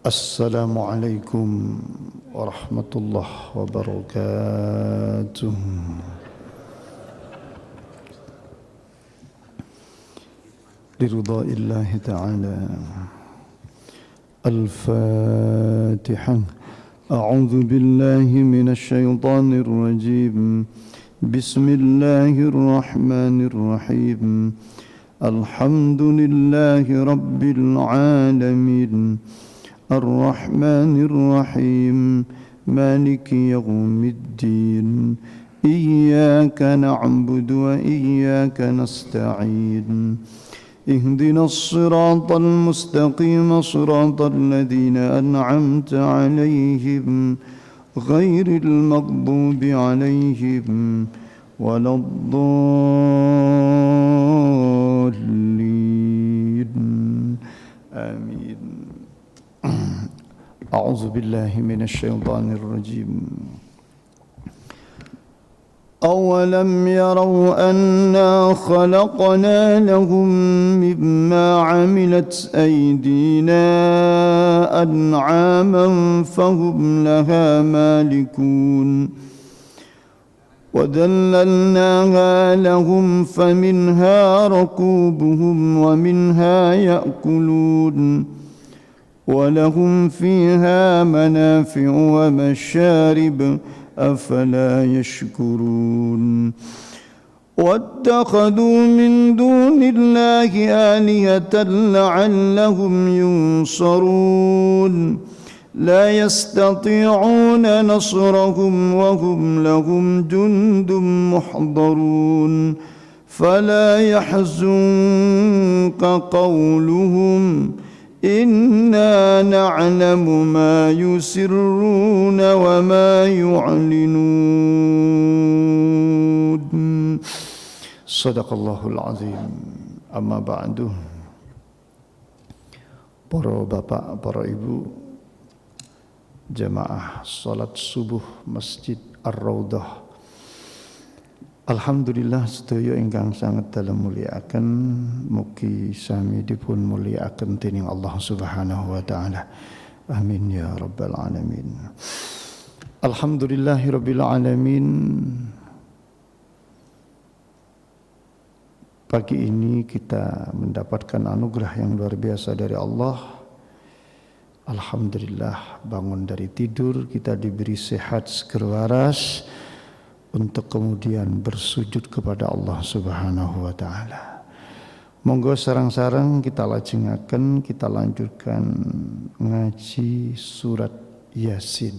Assalamualaikum warahmatullahi wabarakatuh. Biridha'illahi ta'ala. Al-Fatihah. A'udzu billahi minasy syaithanir rajim. Bismillahirrahmanirrahim. Alhamdulillahi rabbil alamin. الرحمن الرحيم مالك يوم الدين إياك نعبد وإياك نستعين اهدنا الصراط المستقيم صراط الذين أنعمت عليهم غير المغضوب عليهم ولا الضالين آمين. أعوذ بالله من الشيطان الرجيم. أولم يروا أنا خلقنا لهم مما عملت أيدينا أنعاما فهم لها مالكون وذللناها لهم فمنها ركوبهم ومنها يأكلون ولهم فيها منافع ومشارب أفلا يشكرون واتخذوا من دون الله آلهة لعلهم ينصرون لا يستطيعون نصرهم وهم لهم جند محضرون فلا يحزنك قولهم إنا نعلم ما يسرون وما يعلنون. Sadaqallahul azim. Amma ba'du. Para bapak, para ibu, jamaah salat subuh Masjid Ar-Raudhah. Alhamdulillah sedaya ingkang sangat dalam muliakan, mugi sami dipun muliakan dening Allah Subhanahu wa taala. Amin ya rabbal alamin. Alhamdulillahirabbil alamin. Pagi ini kita mendapatkan anugerah yang luar biasa dari Allah. Alhamdulillah, bangun dari tidur kita diberi sehat seger waras untuk kemudian bersujud kepada Allah Subhanahu wa taala. Monggo sareng-sareng kita lajengaken, kita lanjutkan ngaji surat Yasin.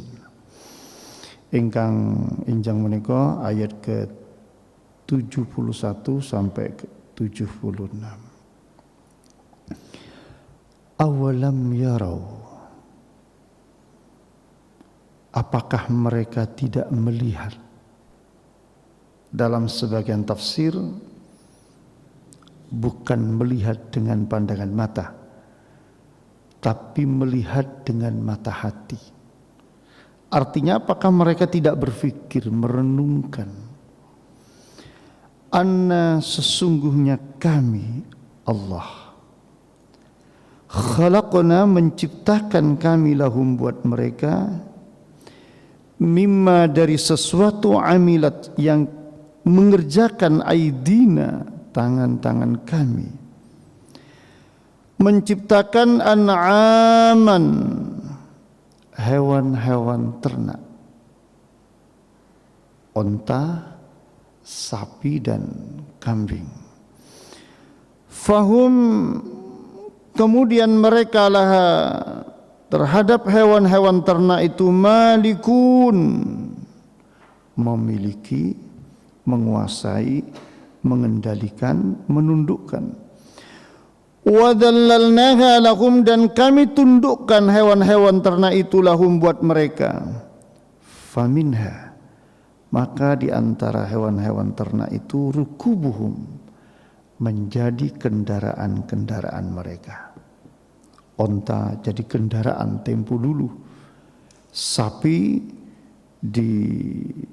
Ingkang enjang menika ayat ke 71 sampai ke 76. Awalam yarau, apakah mereka tidak melihat? Dalam sebagian tafsir, bukan melihat dengan pandangan mata, tapi melihat dengan mata hati. Artinya apakah mereka tidak berpikir, merenungkan, anna sesungguhnya kami Allah khalaqna menciptakan kami lahum buat mereka mimma dari sesuatu amilat yang mengerjakan aidina tangan-tangan kami, menciptakan an'aman hewan-hewan ternak, onta, sapi dan kambing. Fahum kemudian mereka lah terhadap hewan-hewan ternak itu malikun memiliki, menguasai, mengendalikan, menundukkan. Wa dhallalnaha lahum dan kami tundukkan hewan-hewan ternak itu lahum buat mereka. Faminha maka di antara hewan-hewan ternak itu rukubuhum menjadi kendaraan-kendaraan mereka. Onta jadi kendaraan tempo dulu. Sapi di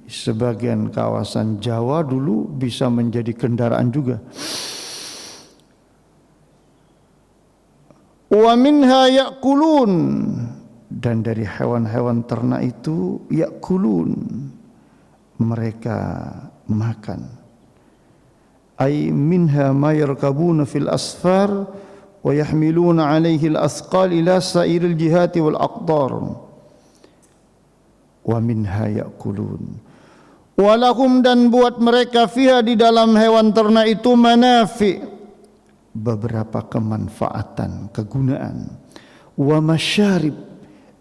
sebagian kawasan Jawa dulu bisa menjadi kendaraan juga. Wa minha ya'kulun dan dari hewan-hewan ternak itu yakulun, mereka makan. Ay minha ma yarkabuna fil asfar wa yahmiluna alaihi al-athqal ila sa'iril jihati wal aqdar wa minha yakulun. Walahum, dan buat mereka fiha, di dalam hewan ternak itu, manafi, beberapa kemanfaatan, kegunaan, wa masyarib,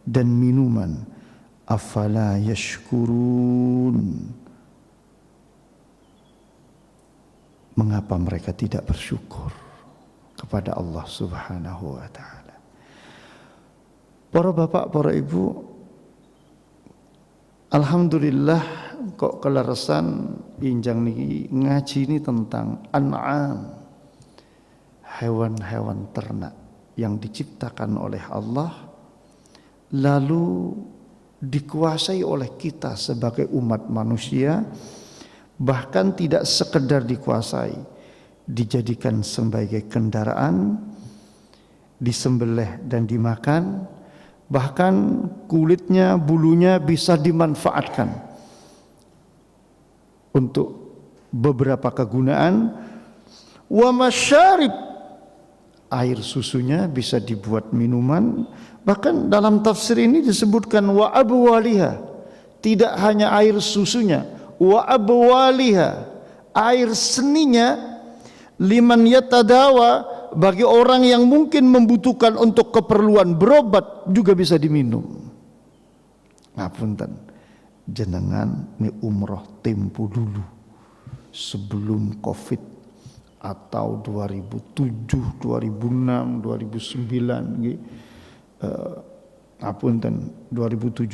dan minuman. Afala yashkurun, mengapa mereka tidak bersyukur kepada Allah Subhanahu wa ta'ala. Para bapak, para ibu, alhamdulillah kok kelarasan injang niki ngaji ini tentang an'am, hewan-hewan ternak yang diciptakan oleh Allah lalu dikuasai oleh kita sebagai umat manusia, bahkan tidak sekedar dikuasai, dijadikan sebagai kendaraan, disembelih dan dimakan, bahkan kulitnya, bulunya bisa dimanfaatkan untuk beberapa kegunaan. Wa masyarib, air susunya bisa dibuat minuman. Bahkan dalam tafsir ini disebutkan wa abwaliha, tidak hanya air susunya, wa abwaliha, air seninya, liman yatadawa, bagi orang yang mungkin membutuhkan untuk keperluan berobat juga bisa diminum. Ngapunten, jenengan ini umroh tempo dulu sebelum Covid atau 2007, 2006, 2009 nggih. Ngapunten 2017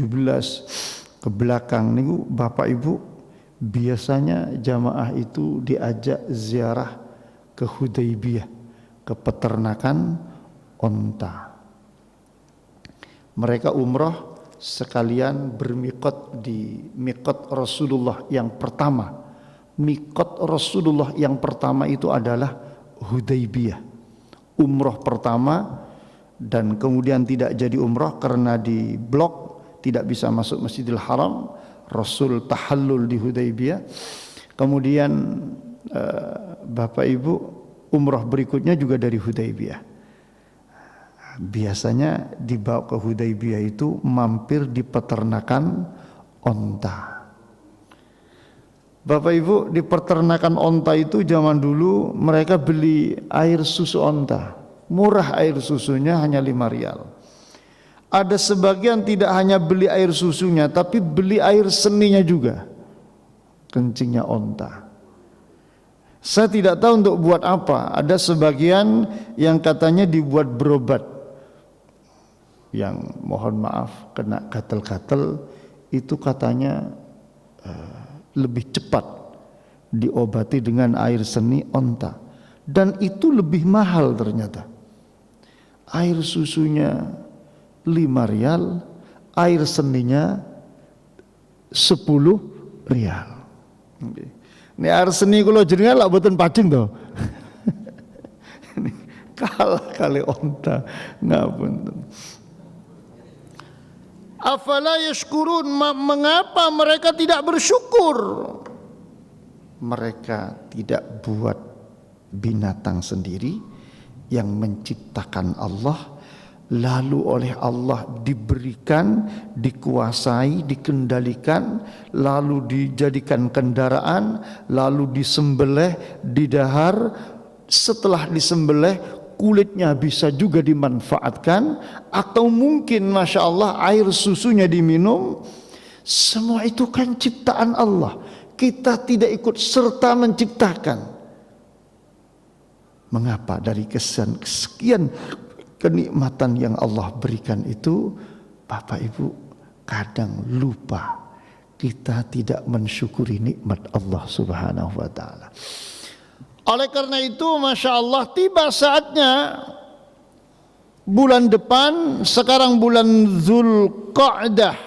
ke belakang niku Bapak Ibu, biasanya jamaah itu diajak ziarah ke Hudaybiyah, ke peternakan onta. Mereka umroh sekalian bermikot di mikot Rasulullah yang pertama. Mikot Rasulullah yang pertama itu adalah Hudaybiyah, umroh pertama, dan kemudian tidak jadi umroh karena di blok, tidak bisa masuk Masjidil Haram. Rasul tahallul di Hudaybiyah. Kemudian Bapak Ibu, umroh berikutnya juga dari Hudaybiyah. Biasanya dibawa ke Hudaybiyah itu mampir di peternakan onta. Bapak Ibu, di peternakan onta itu zaman dulu mereka beli air susu onta. Murah air susunya, hanya 5 rial. Ada sebagian tidak hanya beli air susunya, tapi beli air seninya juga, kencingnya onta. Saya tidak tahu untuk buat apa. Ada sebagian yang katanya dibuat berobat, yang mohon maaf kena gatal-gatal, itu katanya lebih cepat diobati dengan air seni onta, dan itu lebih mahal ternyata. Air susunya 5 rial, air seninya 10 rial. Ini air seni kalau jenengan lak boten pacing to. Kalah kali onta, ngapunten. Afala yashkurun, mengapa mereka tidak bersyukur? Mereka tidak buat binatang sendiri yang menciptakan Allah, lalu oleh Allah diberikan, dikuasai, dikendalikan, lalu dijadikan kendaraan, lalu disembelih, didahar. Setelah disembelih, kulitnya bisa juga dimanfaatkan, atau mungkin Masya Allah air susunya diminum. Semua itu kan ciptaan Allah, kita tidak ikut serta menciptakan. Mengapa dari kesekian kenikmatan yang Allah berikan itu, Bapak Ibu, kadang lupa kita tidak mensyukuri nikmat Allah Subhanahu wa ta'ala. Oleh karena itu, Masya Allah, tiba saatnya bulan depan, sekarang bulan Dzulqa'dah,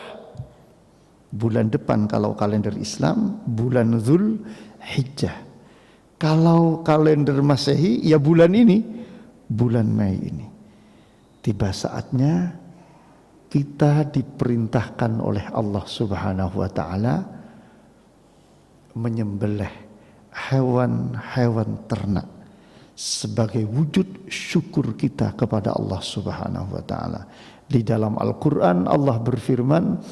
bulan depan kalau kalender Islam bulan Dzulhijjah, kalau kalender Masehi ya bulan ini, bulan Mei ini. Tiba saatnya kita diperintahkan oleh Allah Subhanahu wa taala menyembelih hewan-hewan ternak sebagai wujud syukur kita kepada Allah Subhanahu wa taala. Di dalam Al-Qur'an Allah berfirman,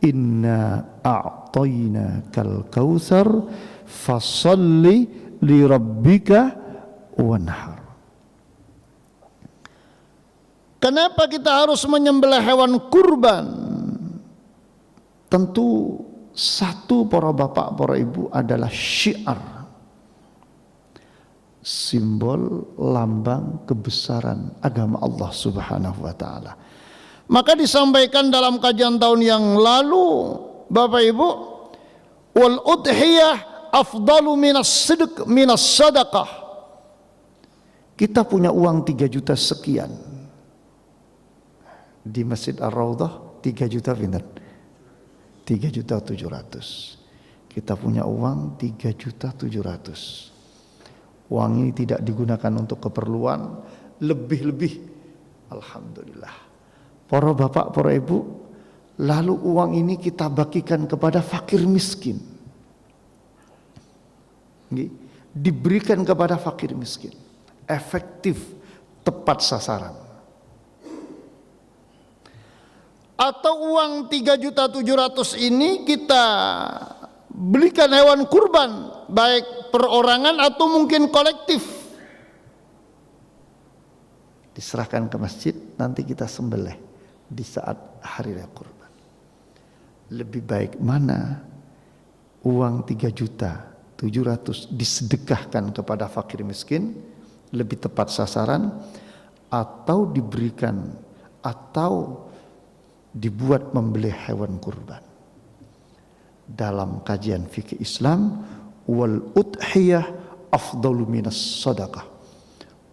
"Inna a'tainakal kautsar fasholli li rabbika wanhar." Kenapa kita harus menyembelih hewan kurban? Tentu satu, para bapak, para ibu, adalah syiar, simbol lambang kebesaran agama Allah Subhanahu wa taala. Maka disampaikan dalam kajian tahun yang lalu, Bapak Ibu, wal udhiyah afdalu minas sadaqah. Kita punya uang 3 juta sekian. Di Masjid Ar-Raudhah 3 juta pinter. 3.700.000. Kita punya uang 3.700.000. Uang ini tidak digunakan untuk keperluan lebih-lebih. Alhamdulillah. Para bapak, para ibu, lalu uang ini kita bagikan kepada fakir miskin. Diberikan kepada fakir miskin. Efektif, tepat sasaran. Atau uang 3.700.000 ini kita belikan hewan kurban, baik perorangan atau mungkin kolektif. Diserahkan ke masjid, nanti kita sembelih di saat hari raya kurban. Lebih baik mana uang 3.700.000 disedekahkan kepada fakir miskin, lebih tepat sasaran, atau diberikan atau dibuat membeli hewan kurban. Dalam kajian fikih Islam, wal udhiyah afdalu minas sadaqah.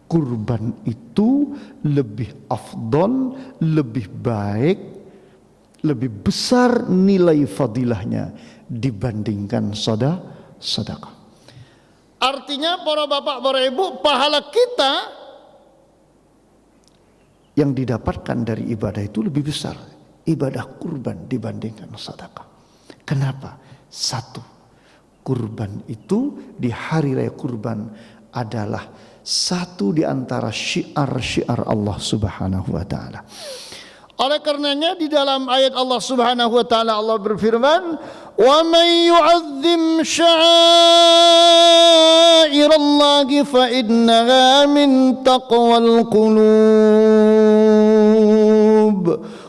Kurban itu lebih afdal, lebih baik, lebih besar nilai fadilahnya dibandingkan sedekah. Artinya para bapak, para ibu, pahala kita yang didapatkan dari ibadah itu lebih besar, ibadah kurban dibandingkan sedekah. Kenapa? Satu, kurban itu di hari raya kurban adalah satu di antara syiar-syiar Allah Subhanahu wa taala. Oleh karenanya di dalam ayat Allah Subhanahu wa taala Allah berfirman, "Wa may yu'azzim sya'airallahi fa innaha min taqwal qulub."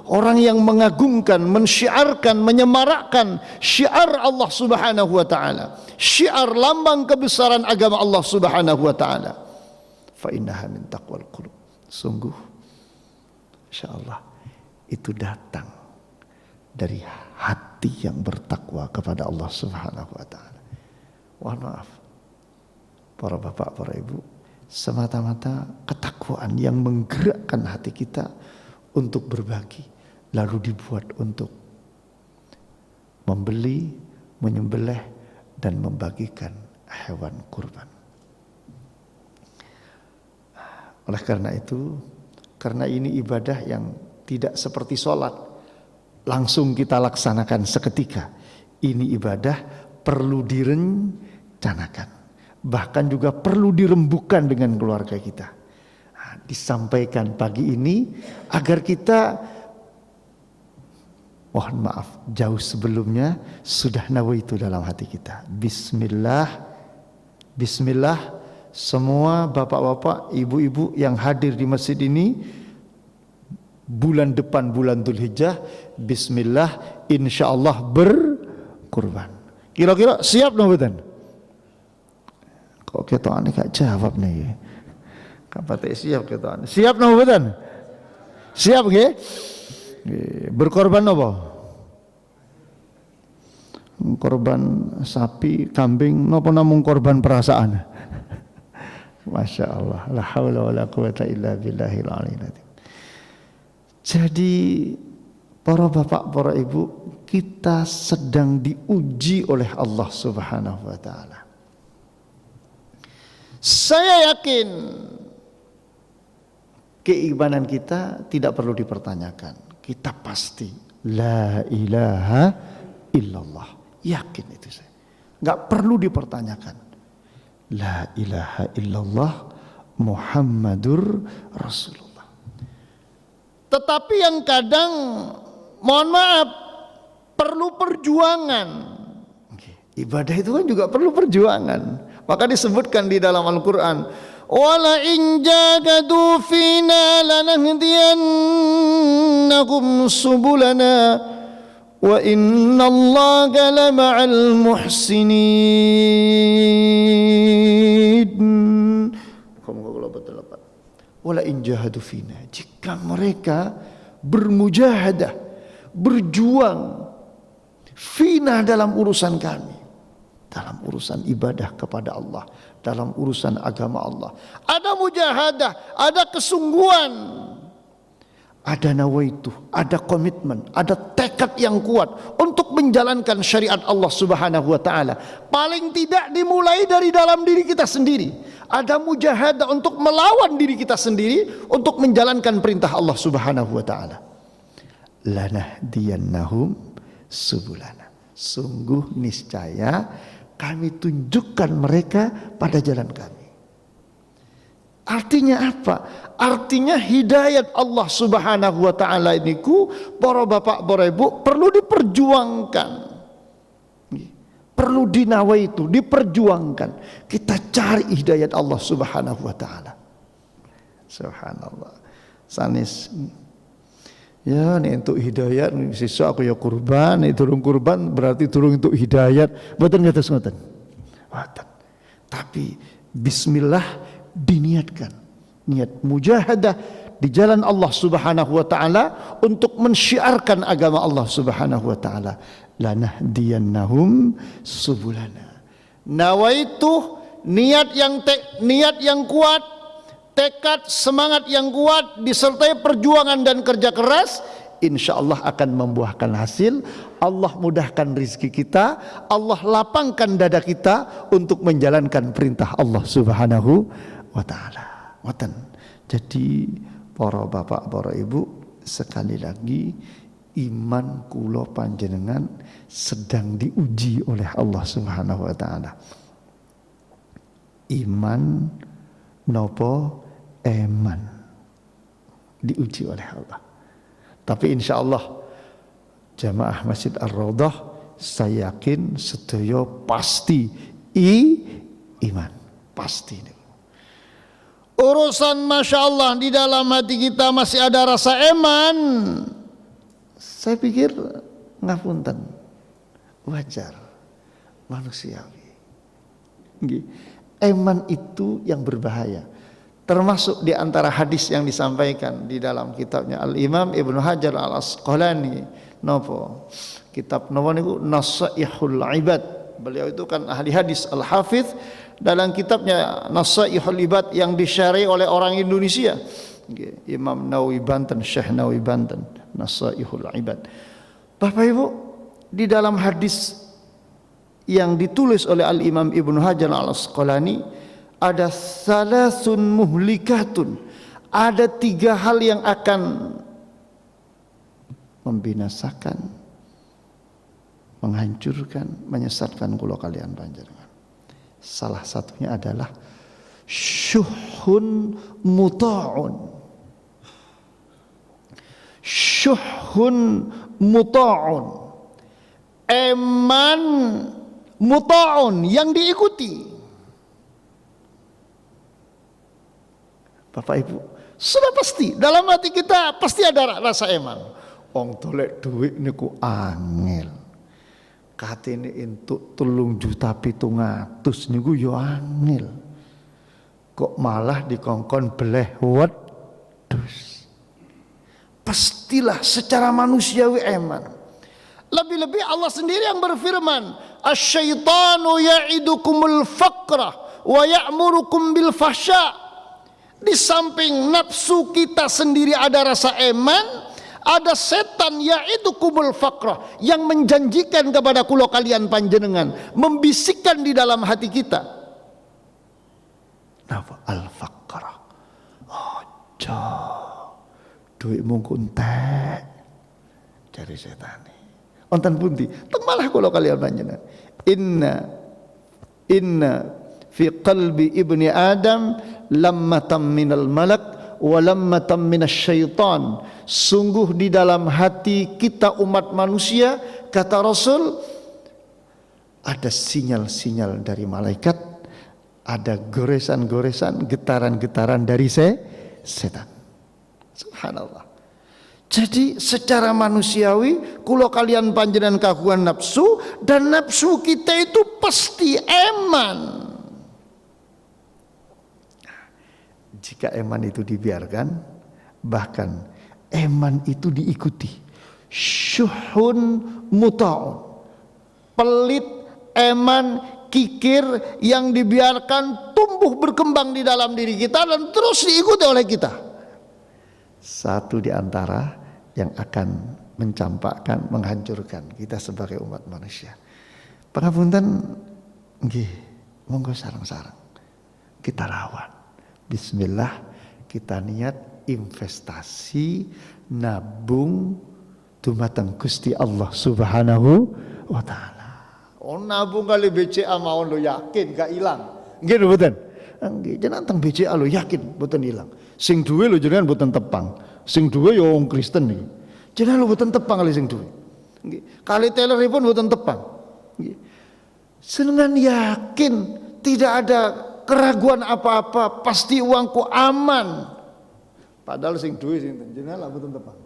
Orang yang mengagungkan, mensyiarkan, menyemarakkan syiar Allah Subhanahu wa taala, syiar lambang kebesaran agama Allah Subhanahu wa taala, fa innaha min taqwal qulub. Sungguh insyaallah itu datang dari hati yang bertakwa kepada Allah Subhanahu wa taala. Mohon maaf para bapak, para ibu, semata-mata ketakwaan yang menggerakkan hati kita untuk berbagi, lalu dibuat untuk membeli, menyembelih dan membagikan hewan kurban. Oleh karena itu, karena ini ibadah yang tidak seperti sholat langsung kita laksanakan seketika. Ini ibadah perlu direncanakan, bahkan juga perlu dirembukan dengan keluarga kita. Disampaikan pagi ini agar kita, mohon maaf, jauh sebelumnya sudah nawaitu dalam hati kita. Bismillah, bismillah. Semua bapak-bapak, ibu-ibu yang hadir di masjid ini, bulan depan bulan Dzulhijjah, bismillah, insyaallah berkurban. Kira-kira siap mboten? Kok ketokane gak jawab nih? Kapan siap ketokane? Siap mboten? Siap nggih? Berkorban apa? Korban sapi, kambing, napa namung korban perasaan? Masya Allah, la haula wa la quwata illa billahil aliyyil azim. Jadi para bapak, para ibu, kita sedang diuji oleh Allah Subhanahu wa taala. Saya yakin keimanan kita tidak perlu dipertanyakan. kita pasti la ilaha illallah. Yakin itu saya. Enggak perlu dipertanyakan. La ilaha illallah Muhammadur Rasulullah. Tetapi yang kadang mohon maaf perlu perjuangan. Ibadah itu kan juga perlu perjuangan. Maka disebutkan di dalam Al-Qur'an, wala in jagadu fina lanahdiyannahum subulana wa innallaha lama'al muhsinin. Wala in jahadu fina, jika mereka bermujahadah, berjuang fina dalam urusan kami, dalam urusan ibadah kepada Allah, dalam urusan agama Allah, ada mujahadah, ada kesungguhan, ada nawaitu, ada komitmen, ada tekad yang kuat untuk menjalankan syariat Allah Subhanahu wa taala. Paling tidak dimulai dari dalam diri kita sendiri. Ada mujahadah untuk melawan diri kita sendiri untuk menjalankan perintah Allah Subhanahu wa taala. Lanahdiyannahum subulana. Sungguh niscaya kami tunjukkan mereka pada jalan kami. Artinya apa? Artinya hidayat Allah Subhanahu wa taala niku para bapak, para ibu perlu diperjuangkan. Perlu dinawaitu, diperjuangkan. Kita cari hidayat Allah Subhanahu wa taala. Subhanallah. Sanis ya nih untuk hidayat sisa aku ya kurban, nih turun kurban berarti turun untuk hidayat. Mboten ngatos ngoten. Mboten. Tapi bismillah diniatkan. Niat mujahadah di jalan Allah Subhanahu wa taala untuk mensyiarkan agama Allah Subhanahu wa taala. Lanahdiyannahum subulana. Nawaitu, niat yang kuat, tekad semangat yang kuat disertai perjuangan dan kerja keras, insyaallah akan membuahkan hasil. Allah mudahkan rezeki kita, Allah lapangkan dada kita untuk menjalankan perintah Allah Subhanahu wa taala. Ngoten. Jadi para bapak, para ibu, sekali lagi iman kula panjenengan sedang diuji oleh Allah Subhanahu wa taala. Iman nopo eman diuji oleh Allah. Tapi insyaallah jamaah Masjid Ar-Raudhah saya yakin sedaya pasti iman pasti. Urusan masya Allah di dalam hati kita masih ada rasa eman. Saya pikir ngapunten, wajar, manusiawi. Eman itu yang berbahaya. Termasuk di antara hadis yang disampaikan di dalam kitabnya Al-Imam Ibnu Hajar Al-Asqalani, nopo kitab nopo niku Nasaihul Ibad. Beliau itu kan ahli hadis, Al-Hafidz, dalam kitabnya Nasaihul Ibad yang disyarih oleh orang Indonesia, Imam Nawawi Banten, Syekh Nawawi Banten, Nasaihul Ibad. Bapak Ibu, di dalam hadis yang ditulis oleh Al-Imam Ibnu Hajar Al-Asqalani ada salasun muhlikatun, ada 3 hal yang akan membinasakan, menghancurkan, menyesatkan kula kalian panjenengan. Salah satunya adalah syuhun muta'un. Syuhun muta'un. Eman muta'un yang diikuti. Bapak Ibu, sudah pasti dalam hati kita pasti ada rasa eman. Wong golek duit niku angel. Katene entuk 3.700.000 niku yo angel. Kok malah dikongkon beleh wedhus. Pastilah secara manusiawi eman. Lebih-lebih Allah sendiri yang berfirman, "Asy-syaitanu ya'idukumul faqra wa ya'murukum bil fahsya." Di samping nafsu kita sendiri ada rasa eman, ada setan yaitu kumul faqrah yang menjanjikan kepada kula kalian panjenengan, membisikkan di dalam hati kita. Napa al-faqrah? Ojo. Duitmu entek. dari setan. Wonten pundi? Teng malah kula kaliyan panjenengan. Inna fi qalbi ibni Adam lammatan minal malak wa lammatan minasyaitan. Sungguh di dalam hati kita umat manusia, kata Rasul, ada sinyal-sinyal dari malaikat, ada goresan-goresan, getaran-getaran dari setan. Subhanallah. Jadi secara manusiawi, kalau kalian panjenengan kagungan nafsu, dan nafsu kita itu pasti eman. Jika eman itu dibiarkan, bahkan eman itu diikuti, syuhun muta'un, pelit, eman, kikir yang dibiarkan tumbuh berkembang di dalam diri kita dan terus diikuti oleh kita. Satu di antara yang akan mencampakkan, menghancurkan kita sebagai umat manusia. Pangapunten nggih, monggo sareng-sareng kita lawan. Bismillah, kita niat investasi nabung dumateng Gusti Allah Subhanahu wa taala. Oh, nabung kali BCA mawon lo yakin gak ilang. Nggih mboten? Nggih, jenengan teng BCA lo yakin mboten ilang. Sing duwe lo jenengan mboten tepang. Sing duwe yo wong Kristen niki. Jenengan lo mboten tepang kali sing duwe. Nggih. Kali teleripun mboten tepang. Nggih. Senengan yakin tidak ada keraguan apa-apa, pasti uangku aman. Padahal sing duwe sinten? Jenengan lah mboten tepang.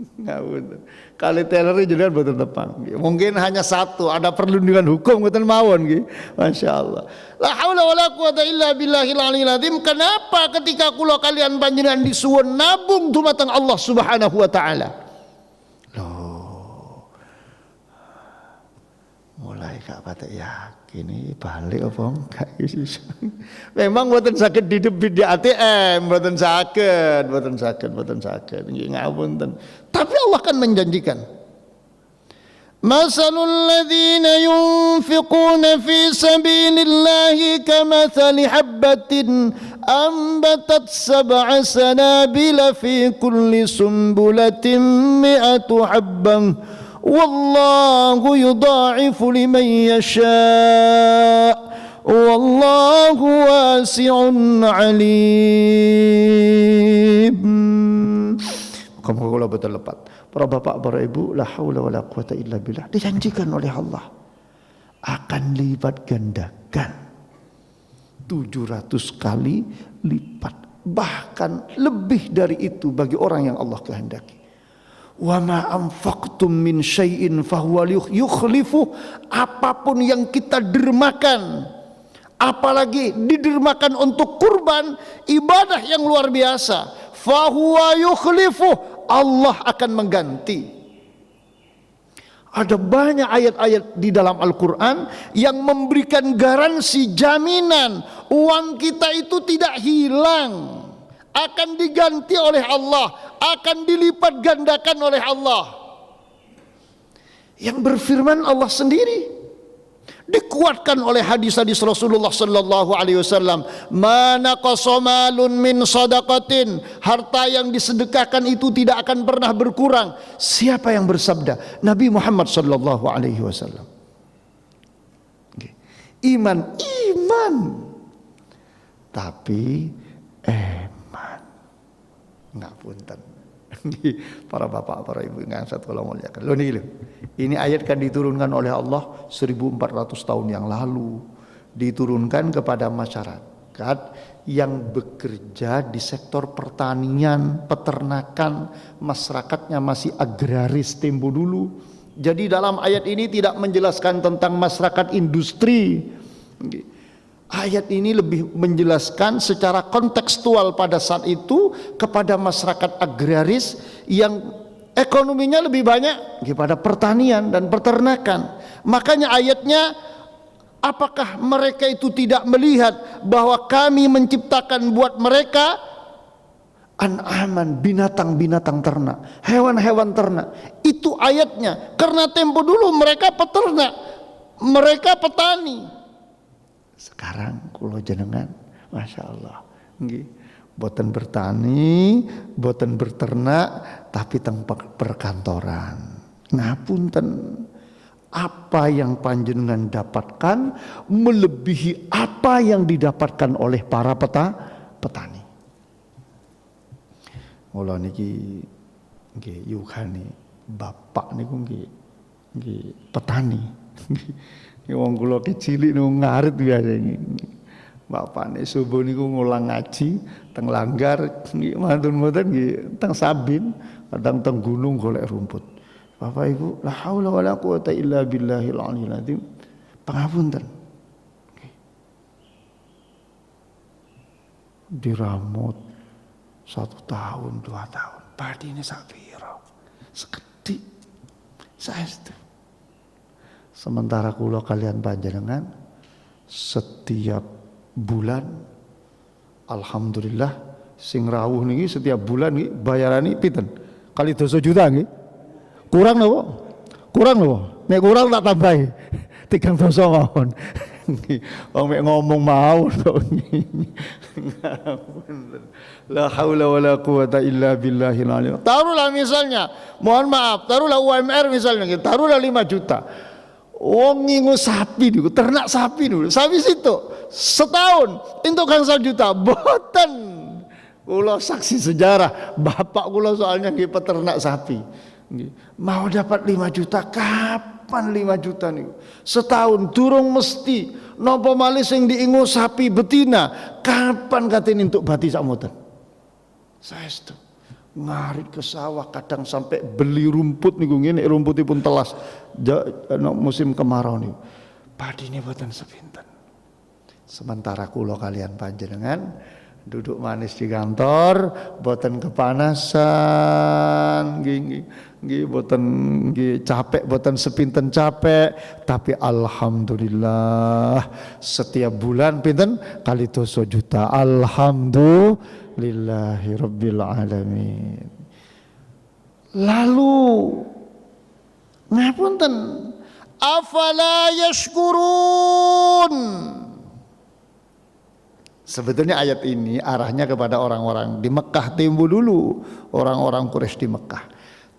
Ngawur. Kali teller jenengan mboten tepang. Mungkin hanya satu, ada perlindungan hukum mboten mawon nggih. Masyaallah. La haula wala quwata illa billahil aliyil azim. Kenapa ketika kula kalian panjenengan disuwun nabung dumateng Allah Subhanahu wa taala? Loh. Mulai gak patek yakin iki balik apa enggak. Memang mboten saged didebit di ATM, mboten saged. Nggih ngapunten. Tapi Allah kan menjanjikan. Masalul ladzina yunfiquna fi sabilillahi kamathali habbatin ambatat sab'a sanabila fi kulli sumbulatin mi'atu habbah wallahu yudha'ifu liman yasha' wallahu wasi'un alim. Kamu betul lepat. Para bapak, para ibu, la haula wala quwata illa billah, dijanjikan oleh Allah akan lipat gandakan 700 kali lipat, bahkan lebih dari itu bagi orang yang Allah kehendaki. Wa ma anfaqtum min syai'in fahuwa yukhlifu. Apapun yang kita dermakan, apalagi didermakan untuk kurban, ibadah yang luar biasa, fahuwa yukhlifu, Allah akan mengganti. Ada banyak ayat-ayat di dalam Al-Quran yang memberikan garansi, jaminan uang kita itu tidak hilang, akan diganti oleh Allah, akan dilipat gandakan oleh Allah. Yang berfirman Allah sendiri, dikuatkan oleh hadis-hadis Rasulullah sallallahu alaihi wasallam, "Ma naqasa malun min shadaqatin." Harta yang disedekahkan itu tidak akan pernah berkurang. Siapa yang bersabda? Nabi Muhammad sallallahu alaihi wasallam. Iman, tapi eman. Ngapunten. Para bapak, para ibu ngangsat kula muliakan. Lho niki lho. Ini ayat kan diturunkan oleh Allah 1400 tahun yang lalu. Diturunkan kepada masyarakat yang bekerja di sektor pertanian, peternakan, masyarakatnya masih agraris tempo dulu. Jadi dalam ayat ini tidak menjelaskan tentang masyarakat industri. Ayat ini lebih menjelaskan secara kontekstual pada saat itu kepada masyarakat agraris yang ekonominya lebih banyak kepada pertanian dan peternakan. Makanya ayatnya, apakah mereka itu tidak melihat bahwa kami menciptakan buat mereka an'aman, binatang-binatang ternak, hewan-hewan ternak. Itu ayatnya. Karena tempo dulu mereka peternak, mereka petani. Sekarang kulo jenengan, masya Allah, boten bertani, boten berternak, tapi teng perkantoran, ngapunten, apa yang panjenengan dapatkan melebihi apa yang didapatkan oleh para petani. Mula niki nggih yugane bapak niku nggih petani. Wong kula kecilik niku ngarit biasa niki. Bapakne subuh niku ngulang ngaji teng Langgar, nggih mantun-mantun nggih teng Sabin, kadang teng gunung golek rumput. Bapak Ibu, la haula wala quwata illa billahil aliyil azim. Pangapunten. Diramut 1 tahun 2 tahun, padine sak pira? Sekedhik. Saestu. Sementara kula kalian panjenengan setiap bulan alhamdulillah sing rawuh niki setiap bulan niki bayarane pinten? Kali 2 juta nggih. Kurang napa? Kurang napa? Nek kurang tak tambahi. 3 dosa mawon. Wong mek ngomong mawon kok. La haula wala quwata illa billahil aliyil. Taruhlah misalnya, mohon maaf, taruhlah UMR misalnya, taruhlah 5 juta. Wong ngingu sapi niku, ternak sapi niku. Sapi situ setahun entuk kan 1 juta, boten. Kula saksi sejarah, bapak kula soalnya nggih peternak sapi. Mau dapat 5 juta, kapan 5 juta niku? Setahun durung mesti. Napa malih sing diingu sapi betina, kapan katene entuk bati sakmoten? Saestu. Ngarit ke sawah kadang sampai beli rumput niku ngene rumputipun telas musim kemarau niku. Padine boten sepinten. Sementara kula kalian panjenengan duduk manis di kantor, boten kepanasan, nggih boten nggih capek, boten sepinten capek, tapi alhamdulillah setiap bulan pinten kali 2 juta. Alhamdulillahi rabbil alamin. Lalu ngapunten, afala yashkurun. Sebetulnya ayat ini arahnya kepada orang-orang di Mekah tempo dulu, orang-orang Quraisy di Mekah.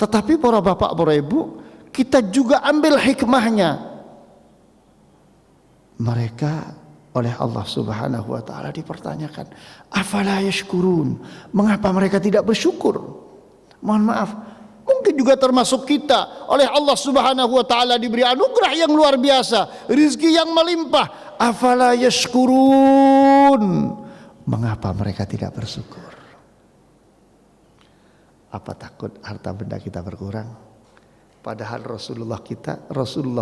Tetapi para bapak, para ibu, kita juga ambil hikmahnya. Mereka oleh Allah Subhanahu wa taala dipertanyakan, afala yashkurun? Mengapa mereka tidak bersyukur? Mohon maaf, mungkin juga termasuk kita oleh Allah Subhanahu wa taala diberi anugerah yang luar biasa, rezeki yang melimpah. Afala yashkurun? Mengapa mereka tidak bersyukur? Apa takut harta benda kita berkurang? Padahal Rasulullah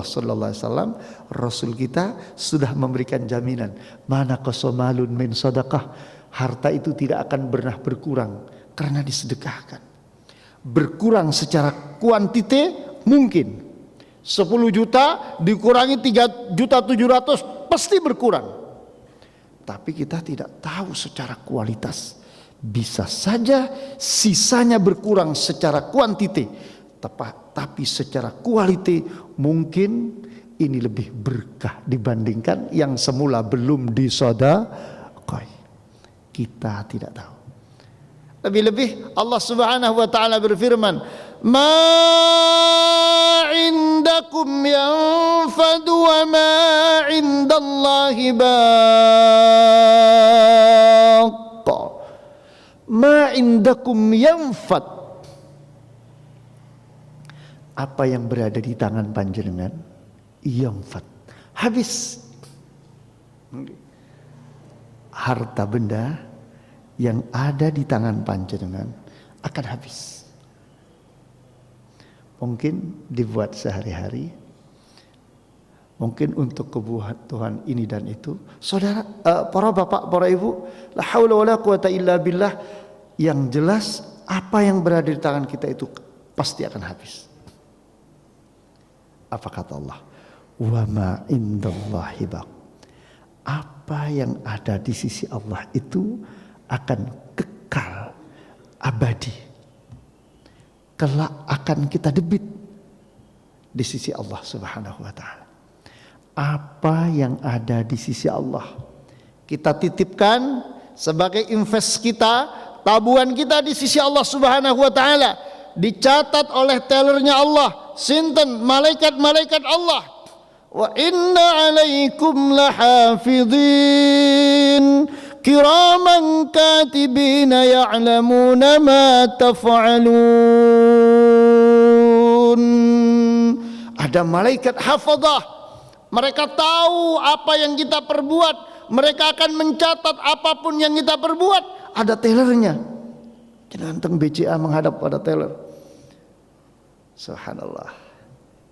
sallallahu alaihi wasallam, Rasul kita sudah memberikan jaminan, mana qasamalun min sadaqah, harta itu tidak akan pernah berkurang karena disedekahkan. Berkurang secara kuantiti mungkin. 10 juta dikurangi 3 juta 700 pasti berkurang. Tapi kita tidak tahu secara kualitas. Bisa saja sisanya berkurang secara kuantiti, tapi secara kualiti mungkin ini lebih berkah dibandingkan yang semula belum disedekah. Kita tidak tahu. Lebih-lebih Allah Subhanahu wa taala berfirman, "Ma indakum yanfadu wa ma indallahi baq." Ma indakum yanfad. Apa yang berada di tangan panjenengan yanfad, habis. Harta benda yang ada di tangan panjenengan akan habis. Mungkin dibuat sehari-hari, mungkin untuk kebutuhan ini dan itu. Saudara, para bapak, para ibu, la haula wala quwata illa billah. Yang jelas apa yang berada di tangan kita itu pasti akan habis. Apa kata Allah? Wa ma indallahi baq. Apa yang ada di sisi Allah itu akan kekal, abadi. Kelak akan kita debit di sisi Allah Subhanahu wa taala. Apa yang ada di sisi Allah kita titipkan sebagai invest kita, tabungan kita di sisi Allah Subhanahu wa taala, dicatat oleh tellernya Allah, sinten malaikat-malaikat Allah. Wa inna alaikum lahafidhin kiraman katibina ya'lamuna ma taf'alun. Ada malaikat hafadzah, mereka tahu apa yang kita perbuat, mereka akan mencatat apapun yang kita perbuat. Ada tellernya, ganteng BCA menghadap pada teller. Subhanallah,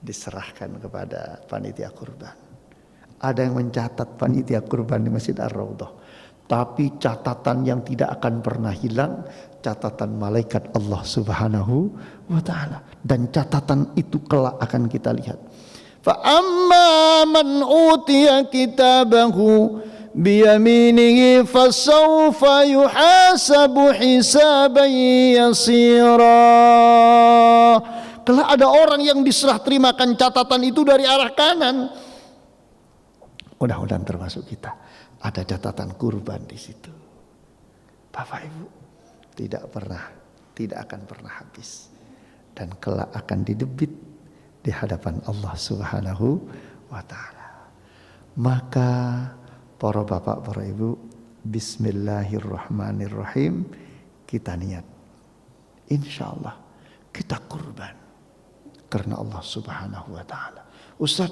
diserahkan kepada panitia kurban. Ada yang mencatat panitia kurban di Masjid Ar-Raudhah. Tapi catatan yang tidak akan pernah hilang, catatan malaikat Allah Subhanahu wa ta'ala. Dan catatan itu kelak akan kita lihat. Fa amma man utiya kitabahu biyaminihi fasawfa yuhasabu hisaban yasira. Kelak ada orang yang diserah terimakan catatan itu dari arah kanan. Mudah-mudahan termasuk kita. Ada catatan kurban di situ. Bapak Ibu, tidak akan pernah habis. Dan kelak akan didebit di hadapan Allah Subhanahu wa ta'ala. Maka para bapak, para ibu, bismillahirrahmanirrahim, kita niat. Insya Allah kita kurban karena Allah Subhanahu wa ta'ala. Ustaz,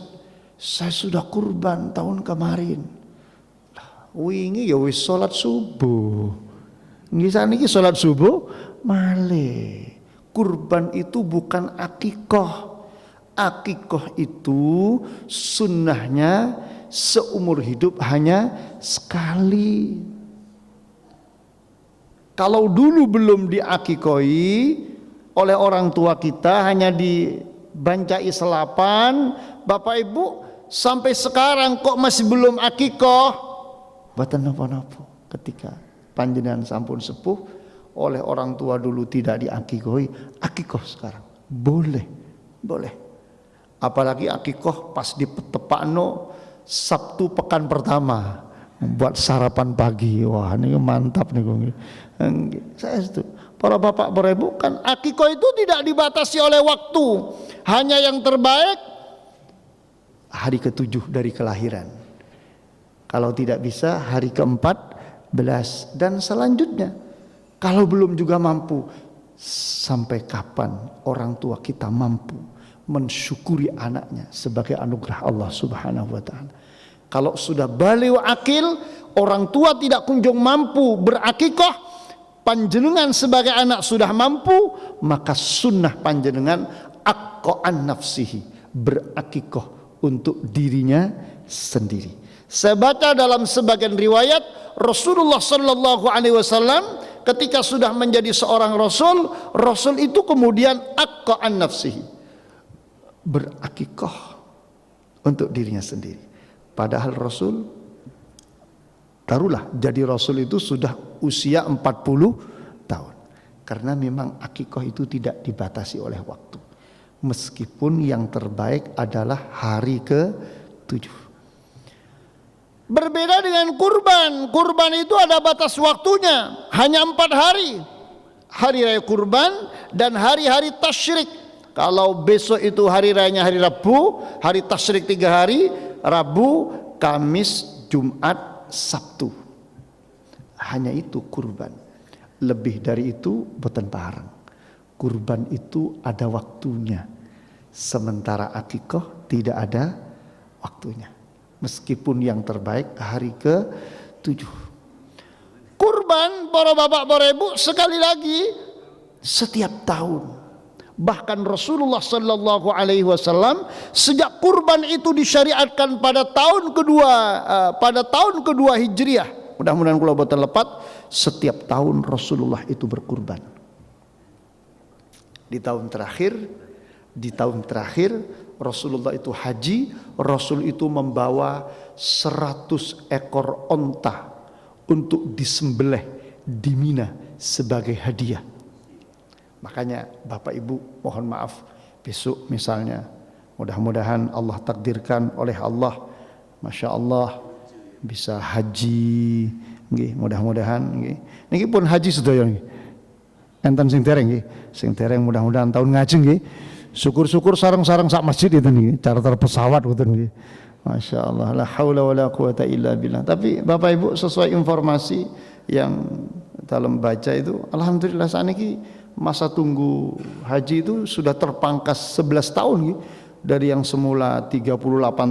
saya sudah kurban tahun kemarin. Wingi ya wis salat subuh. Niki salat subuh malih. Kurban itu bukan akikah. Akikah itu sunnahnya seumur hidup hanya sekali. Kalau dulu belum diakikoi oleh orang tua kita, hanya dibancai selapan, Bapak Ibu sampai sekarang kok masih belum akikah? Batan napa-napa ketika panjenengan sampun sepuh oleh orang tua dulu tidak diakikoi, akikah sekarang boleh. Apalagi akikah pas ditepakno Sabtu pekan pertama, buat sarapan pagi. Wah, ini mantap nih. Saya itu para bapak, para ibu, kan akikah itu tidak dibatasi oleh waktu, hanya yang terbaik hari ke-7 dari kelahiran. Kalau tidak bisa hari ke-14 dan selanjutnya. Kalau belum juga mampu, sampai kapan orang tua kita mampu mensyukuri anaknya sebagai anugerah Allah Subhanahu wa ta'ala. Kalau sudah baligh akil, orang tua tidak kunjung mampu berakikah, panjenengan sebagai anak sudah mampu, maka sunnah panjenengan aqqa'an nafsihi, berakikah untuk dirinya sendiri. Saya baca dalam sebagian riwayat Rasulullah sallallahu alaihi wasallam ketika sudah menjadi seorang rasul itu kemudian aqqa'an nafsihi, berakikah untuk dirinya sendiri. Padahal Rasul taruhlah jadi Rasul itu sudah usia 40 tahun. Karena memang akikah itu tidak dibatasi oleh waktu. Meskipun yang terbaik adalah hari ke-7. Berbeda dengan kurban. Kurban itu ada batas waktunya, hanya 4 hari. Hari raya kurban dan hari-hari tasyrik. Kalau besok itu hari rayanya hari Rabu, hari tasyrik 3 hari, Rabu, Kamis, Jumat, Sabtu. Hanya itu kurban. Lebih dari itu boten parang. Kurban itu ada waktunya. Sementara akikah tidak ada waktunya. Meskipun yang terbaik hari ke-7. Kurban para bapak, para ibu, sekali lagi setiap tahun. Bahkan Rasulullah sallallahu alaihi wasallam sejak kurban itu disyariatkan pada tahun kedua Hijriah. Mudah-mudahan kula boten lepat, setiap tahun Rasulullah itu berkurban. Di tahun terakhir Rasulullah itu haji, Rasul itu membawa 100 ekor onta untuk disembelih di Mina sebagai hadiah. Makanya Bapak Ibu mohon maaf, besok misalnya mudah-mudahan Allah takdirkan oleh Allah, Masya Allah bisa haji, mudah-mudahan niki pun haji sedaya nggih. Enten sing dereng mudah-mudahan tahun ngajeng nggih. Syukur-syukur sarang-sarang sak masjid itu nih, charter pesawat gitu nih. Masya Allah, la haula wa la quwata illa billah. Tapi Bapak Ibu sesuai informasi yang dalam baca itu, alhamdulillah saat ini masa tunggu haji itu sudah terpangkas 11 tahun gitu. Dari yang semula 38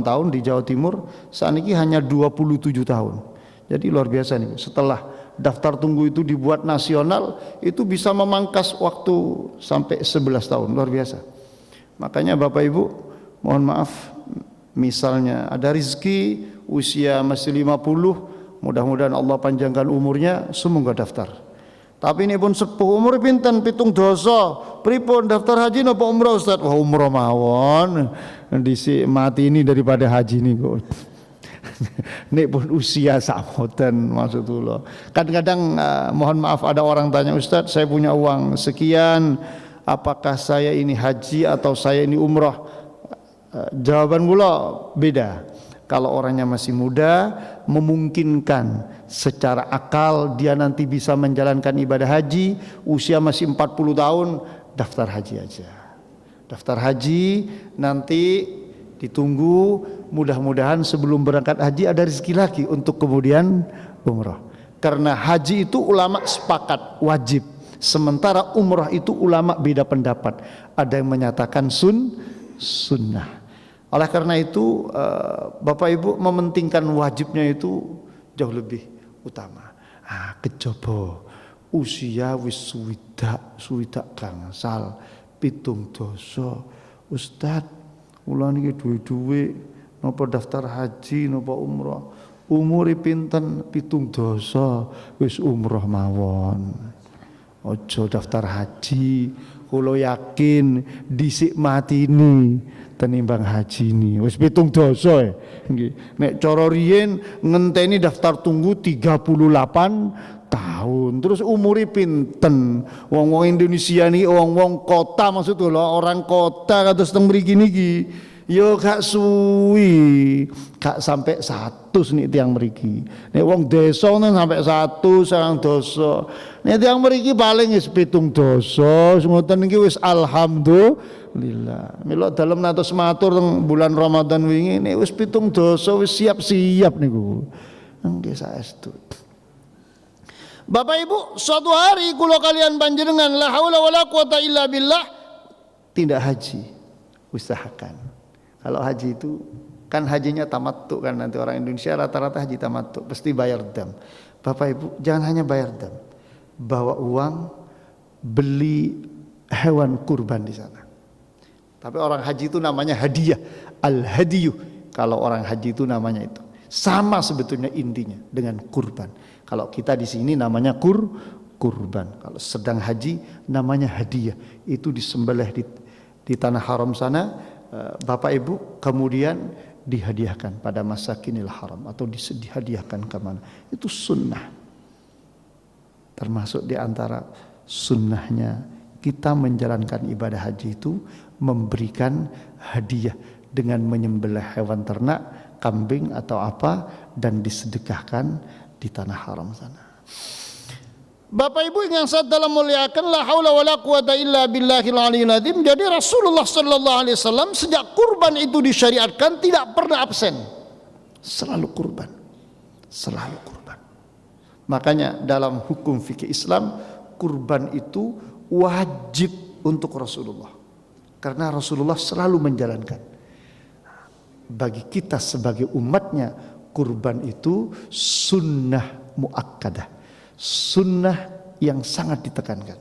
tahun di Jawa Timur, saat ini hanya 27 tahun. Jadi luar biasa nih, setelah daftar tunggu itu dibuat nasional, itu bisa memangkas waktu sampai 11 tahun, luar biasa. Makanya Bapak Ibu, mohon maaf, misalnya ada rezeki usia masih 50, mudah-mudahan Allah panjangkan umurnya, semoga daftar. Tapi ini pun sepuh umur pinten pitung dosa, pripun daftar haji napa umrah Ustaz? Wah umrah mawon, dhisik mati ini daripada haji nih kok. Nek pun usia samoten maksudullah. Kadang-kadang mohon maaf ada orang tanya, Ustaz saya punya uang sekian, apakah saya ini haji atau saya ini umrah? Jawaban kula beda. Kalau orangnya masih muda, memungkinkan secara akal dia nanti bisa menjalankan ibadah haji, usia masih 40 tahun, daftar haji aja. Daftar haji nanti ditunggu, mudah-mudahan sebelum berangkat haji ada rezeki lagi untuk kemudian umrah. Karena haji itu ulama sepakat wajib, sementara umrah itu ulama beda pendapat. Ada yang menyatakan sunnah. Oleh karena itu Bapak Ibu mementingkan wajibnya itu jauh lebih utama. Kejaba usia wis suwidak gangsal pitung dosa. Ustaz, kula niki duwe napa daftar haji napa umrah. Umure pinten pitung dosa wis umrah mawon. Ojo daftar haji, kula yakin dhisik matini tenimbang haji ini wis pitung dosa nggih. Nek cara riyen ngenteni daftar tunggu 38 tahun. Terus umure pinten? Wong-wong Indonesia niki wong-wong kota maksud lho, orang kota kados teng mriki niki. Yo gak suwi, gak sampai 100 nih tiang mriki. Nek wong desa nang sampai 100 sareng dosa. Nek tiang mriki paling wis pitung dosa, ngoten niki wis alhamdulillah. Mila dalem natos matur teng bulan Ramadan wingi nek wis pitung dosa wis siap-siap niku. Nggih saestu. Bapak Ibu, suatu hari kula kalian panjenengan la haula wala quwata illa billah tindak haji. Usahakan. Kalau haji itu kan hajinya tamattu kan, nanti orang Indonesia rata-rata haji tamattu pasti bayar dam. Bapak Ibu jangan hanya bayar dam, bawa uang beli hewan kurban di sana. Tapi orang haji itu namanya hadiah, al-hadiyu. Kalau orang haji itu namanya itu sama sebetulnya intinya dengan kurban. Kalau kita di sini namanya kurban. Kalau sedang haji namanya hadiah. Itu disembelih di tanah haram sana. Bapak Ibu kemudian dihadiahkan pada masakinil haram atau dihadiahkan kemana, itu sunnah. Termasuk di antara sunnahnya kita menjalankan ibadah haji itu memberikan hadiah dengan menyembelih hewan ternak, kambing atau apa, dan disedekahkan di tanah haram sana. Bapak Ibu yang saya dalam muliakan, la haula wala quwata illa billahil aliyil azim. Jadi Rasulullah sallallahu alaihi wasallam sejak kurban itu disyariatkan tidak pernah absen. Selalu kurban. Selalu kurban. Makanya dalam hukum fikih Islam kurban itu wajib untuk Rasulullah. Karena Rasulullah selalu menjalankan. Bagi kita sebagai umatnya, kurban itu sunnah muakkadah. Sunnah yang sangat ditekankan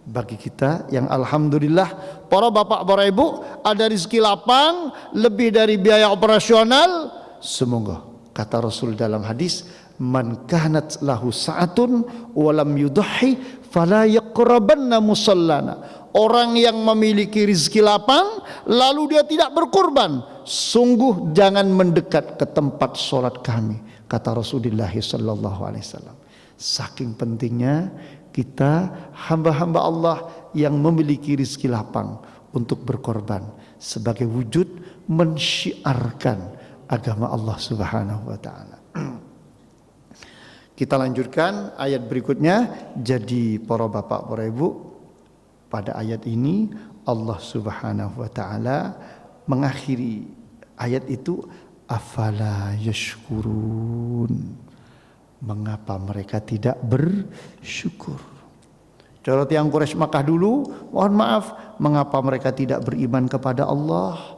bagi kita yang alhamdulillah para bapak para ibu ada rezeki lapang lebih dari biaya operasional. Semoga kata Rasul dalam hadis, man kanat lahu sa'atun wa lam yudhi fala yaqrabanna musallana. Orang yang memiliki rezeki lapang lalu dia tidak berkurban, sungguh jangan mendekat ke tempat solat kami, kata Rasulullah sallallahu alaihi wasallam. Saking pentingnya kita hamba-hamba Allah yang memiliki rezeki lapang untuk berkorban sebagai wujud mensyiarkan agama Allah Subhanahu wa taala. Kita lanjutkan ayat berikutnya. Jadi para bapak, para ibu, pada ayat ini Allah Subhanahu wa taala mengakhiri ayat itu, afala yashkurun, mengapa mereka tidak bersyukur. Cara tiang Quraisy Makkah dulu, mohon maaf, mengapa mereka tidak beriman kepada Allah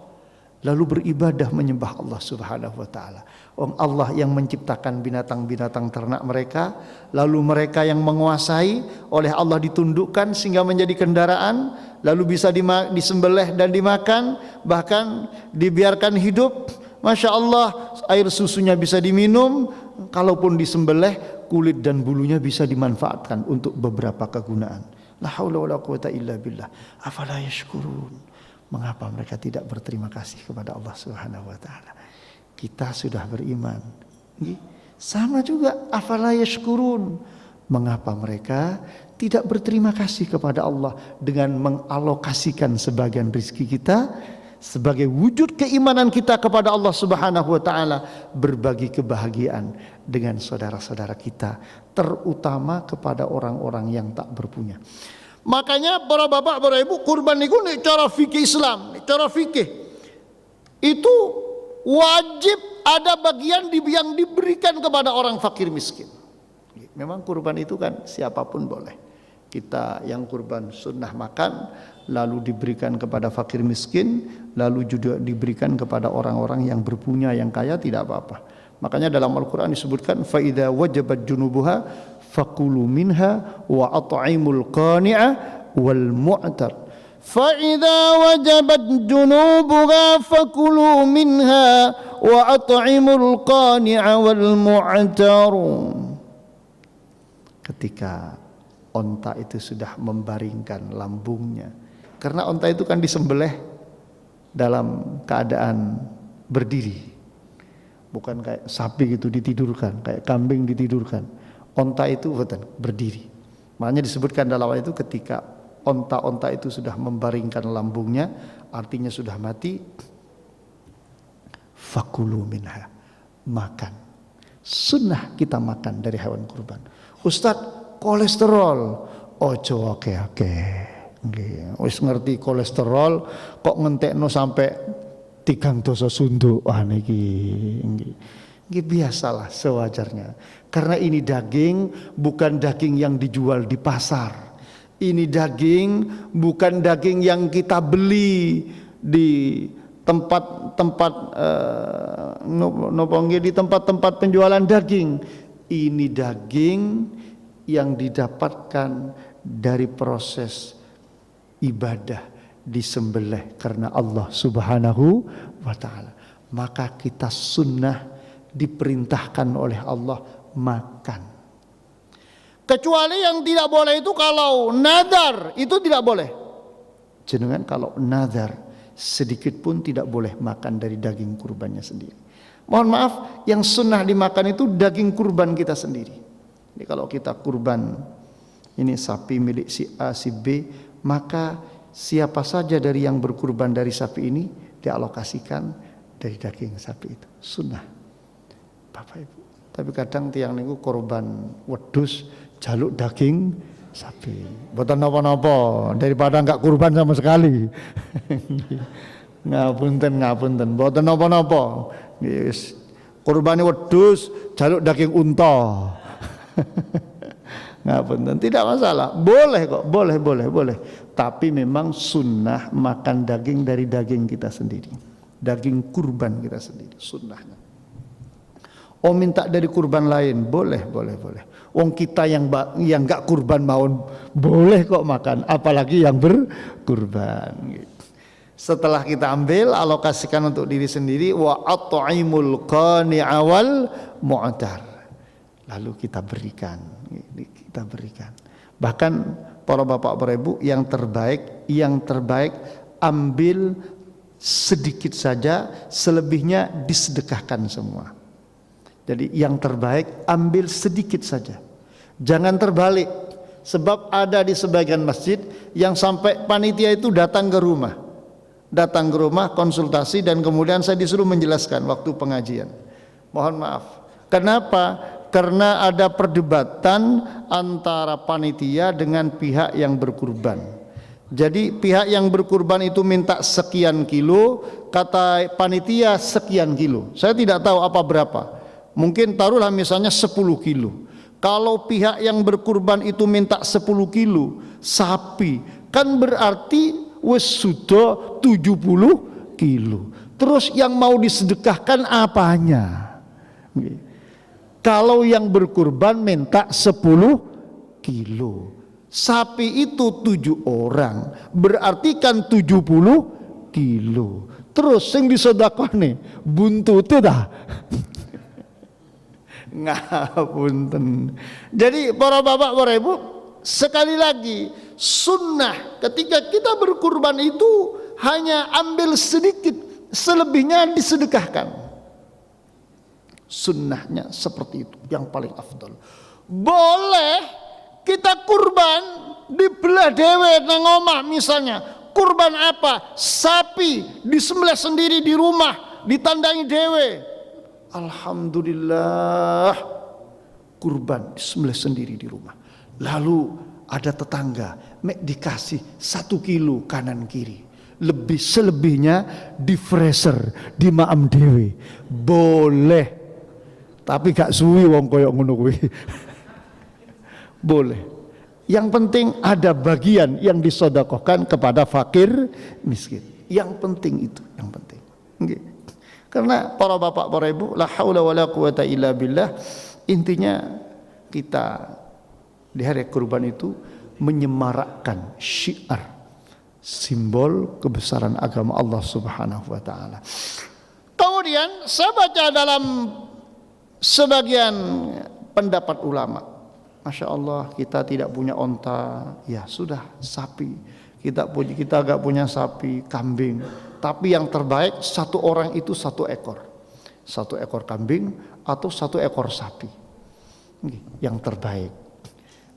lalu beribadah menyembah Allah Subhanahu wa taala. Allah yang menciptakan binatang-binatang ternak mereka, lalu mereka yang menguasai, oleh Allah ditundukkan sehingga menjadi kendaraan, lalu bisa disembelih dan dimakan, bahkan dibiarkan hidup. Masya Allah, air susunya bisa diminum, kalaupun disembelih kulit dan bulunya bisa dimanfaatkan untuk beberapa kegunaan. La haula wala quwata illa billah. Afala yashkurun, mengapa mereka tidak berterima kasih kepada Allah Subhanahu wa taala. Kita sudah beriman, sama juga afala yashkurun, mengapa mereka tidak berterima kasih kepada Allah dengan mengalokasikan sebagian rezeki kita sebagai wujud keimanan kita kepada Allah Subhanahu wa taala, berbagi kebahagiaan dengan saudara-saudara kita, terutama kepada orang-orang yang tak berpunya. Makanya para bapak, para ibu, kurban itu cara fikih Islam, cara fikih itu wajib ada bagian yang diberikan kepada orang fakir miskin. Memang kurban itu kan siapapun boleh. Kita yang kurban sunnah makan, lalu diberikan kepada fakir miskin, lalu juga diberikan kepada orang-orang yang berpunya, yang kaya, tidak apa-apa. Makanya dalam Al-Quran disebutkan, fa idza wajabat junubuha fakulu minha wa at'imul qani'a wal mu'tar. Fa idza wajabat junubuha fakulu minha wa at'imul qani'a wal mu'tar. Ketika onta itu sudah membaringkan lambungnya, karena onta itu kan disembelih dalam keadaan berdiri, bukan kayak sapi gitu ditidurkan, kayak kambing ditidurkan. Onta itu berdiri. Makanya disebutkan dalam ayat itu, ketika onta-onta itu sudah membaringkan lambungnya, artinya sudah mati, fakulu minha, makan. Sunnah kita makan dari hewan kurban. Ustadz, kolesterol, ojo oke. Wis ngerti kolesterol, kok ngentekno sampai 3 dosa sunduk. Wah niki biasalah, sewajarnya. Karena ini daging, bukan daging yang dijual di pasar. Ini daging bukan daging yang kita beli di tempat-tempat di tempat-tempat penjualan daging. Ini daging yang didapatkan dari proses ibadah, disembelih karena Allah Subhanahu wa taala. Maka kita sunnah diperintahkan oleh Allah makan. Kecuali yang tidak boleh itu kalau nadar, itu tidak boleh. Jenengan kalau nadar sedikit pun tidak boleh makan dari daging kurbannya sendiri. Mohon maaf, yang sunnah dimakan itu daging kurban kita sendiri. Jadi kalau kita kurban ini sapi milik si A, si B, maka siapa saja dari yang berkurban dari sapi ini dialokasikan dari daging sapi itu. Sunnah, Bapak Ibu. Tapi kadang tiang niku korban wedhus jaluk daging sapi. Mboten napa-napa, daripada enggak kurban sama sekali. Ngapunten, mboten napa-napa. Yes. Kurbane wedhus jaluk daging unta. Ngapunten, tidak masalah. Boleh kok, boleh. Tapi memang sunnah makan daging dari daging kita sendiri. Daging kurban kita sendiri, sunnahnya. Oh minta dari kurban lain, boleh. Wong kita yang enggak kurban mau boleh kok makan, apalagi yang berkurban. Setelah kita ambil, alokasikan untuk diri sendiri, wa at'imul qani'a wal mu'tar. Lalu kita berikan. Bahkan para bapak, para ibu, yang terbaik ambil sedikit saja, selebihnya disedekahkan semua. Jadi yang terbaik ambil sedikit saja, jangan terbalik. Sebab ada di sebagian masjid yang sampai panitia itu datang ke rumah konsultasi, dan kemudian saya disuruh menjelaskan waktu pengajian. Mohon maaf, kenapa? Karena ada perdebatan antara panitia dengan pihak yang berkurban. Jadi pihak yang berkurban itu minta sekian kilo, kata panitia sekian kilo. Saya tidak tahu apa berapa. Mungkin taruhlah misalnya 10 kilo. Kalau pihak yang berkurban itu minta 10 kilo sapi, kan berarti wis sudah 70 kilo. Terus yang mau disedekahkan apanya? Kalau yang berkurban minta 10 kilo, sapi itu 7 orang, berarti kan 70 kilo. Terus sing disedekahne buntute dah. Ngapunten. Jadi para bapak, para ibu, sekali lagi sunnah ketika kita berkurban itu hanya ambil sedikit, selebihnya disedekahkan. Sunnahnya seperti itu, yang paling afdal. Boleh kita kurban dibelah dewe nang omah, misalnya kurban apa, sapi disembelih sendiri di rumah, ditandangi dewe, alhamdulillah, kurban disembelih sendiri di rumah. Lalu ada tetangga mek dikasih 1 kilo kanan kiri, lebih selebihnya di freezer, di maem dewe, boleh, tapi gak suwi wong koyok ngono kuwi. Boleh. Yang penting ada bagian yang disedekahkan kepada fakir miskin. Yang penting itu, yang penting. Okay. Karena para bapak, para ibu, la haula wala quwata illa billah, intinya kita di hari kurban itu menyemarakkan syiar, simbol kebesaran agama Allah Subhanahu wa taala. Kemudian saya baca dalam sebagian pendapat ulama, Masya Allah, kita tidak punya onta, ya sudah sapi. Kita agak punya sapi, kambing. Tapi yang terbaik 1 orang itu 1 ekor, 1 ekor kambing atau 1 ekor sapi. Yang terbaik.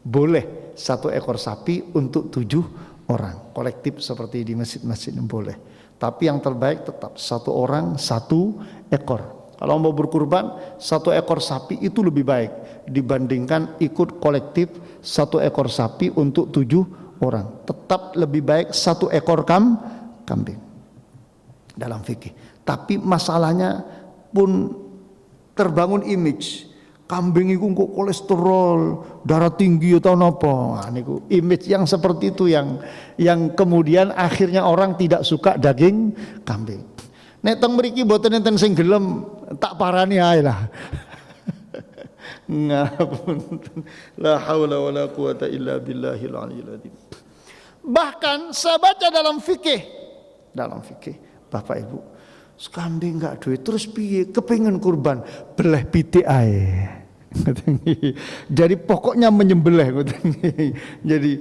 Boleh 1 ekor sapi untuk 7 orang, kolektif seperti di masjid-masjid boleh. Tapi yang terbaik tetap 1 orang 1 ekor. Kalau mau berkurban 1 ekor sapi itu lebih baik dibandingkan ikut kolektif 1 ekor sapi untuk 7 orang. Tetap lebih baik 1 ekor kambing dalam fikih. Tapi masalahnya pun terbangun image, kambing itu kok kolesterol, darah tinggi atau napa. Nah, niku image yang seperti itu yang kemudian akhirnya orang tidak suka daging kambing. Nek teng mriki mboten enten sing gelem, tak parani ae lah. Ngapunten. La haula wala quwata illa billahil aliyil azim. Bahkan saya baca dalam fikih, Bapak Ibu, kambing enggak duit, terus piye kepengin kurban, beleh pitik ae. Jadi pokoknya menyembelih. Jadi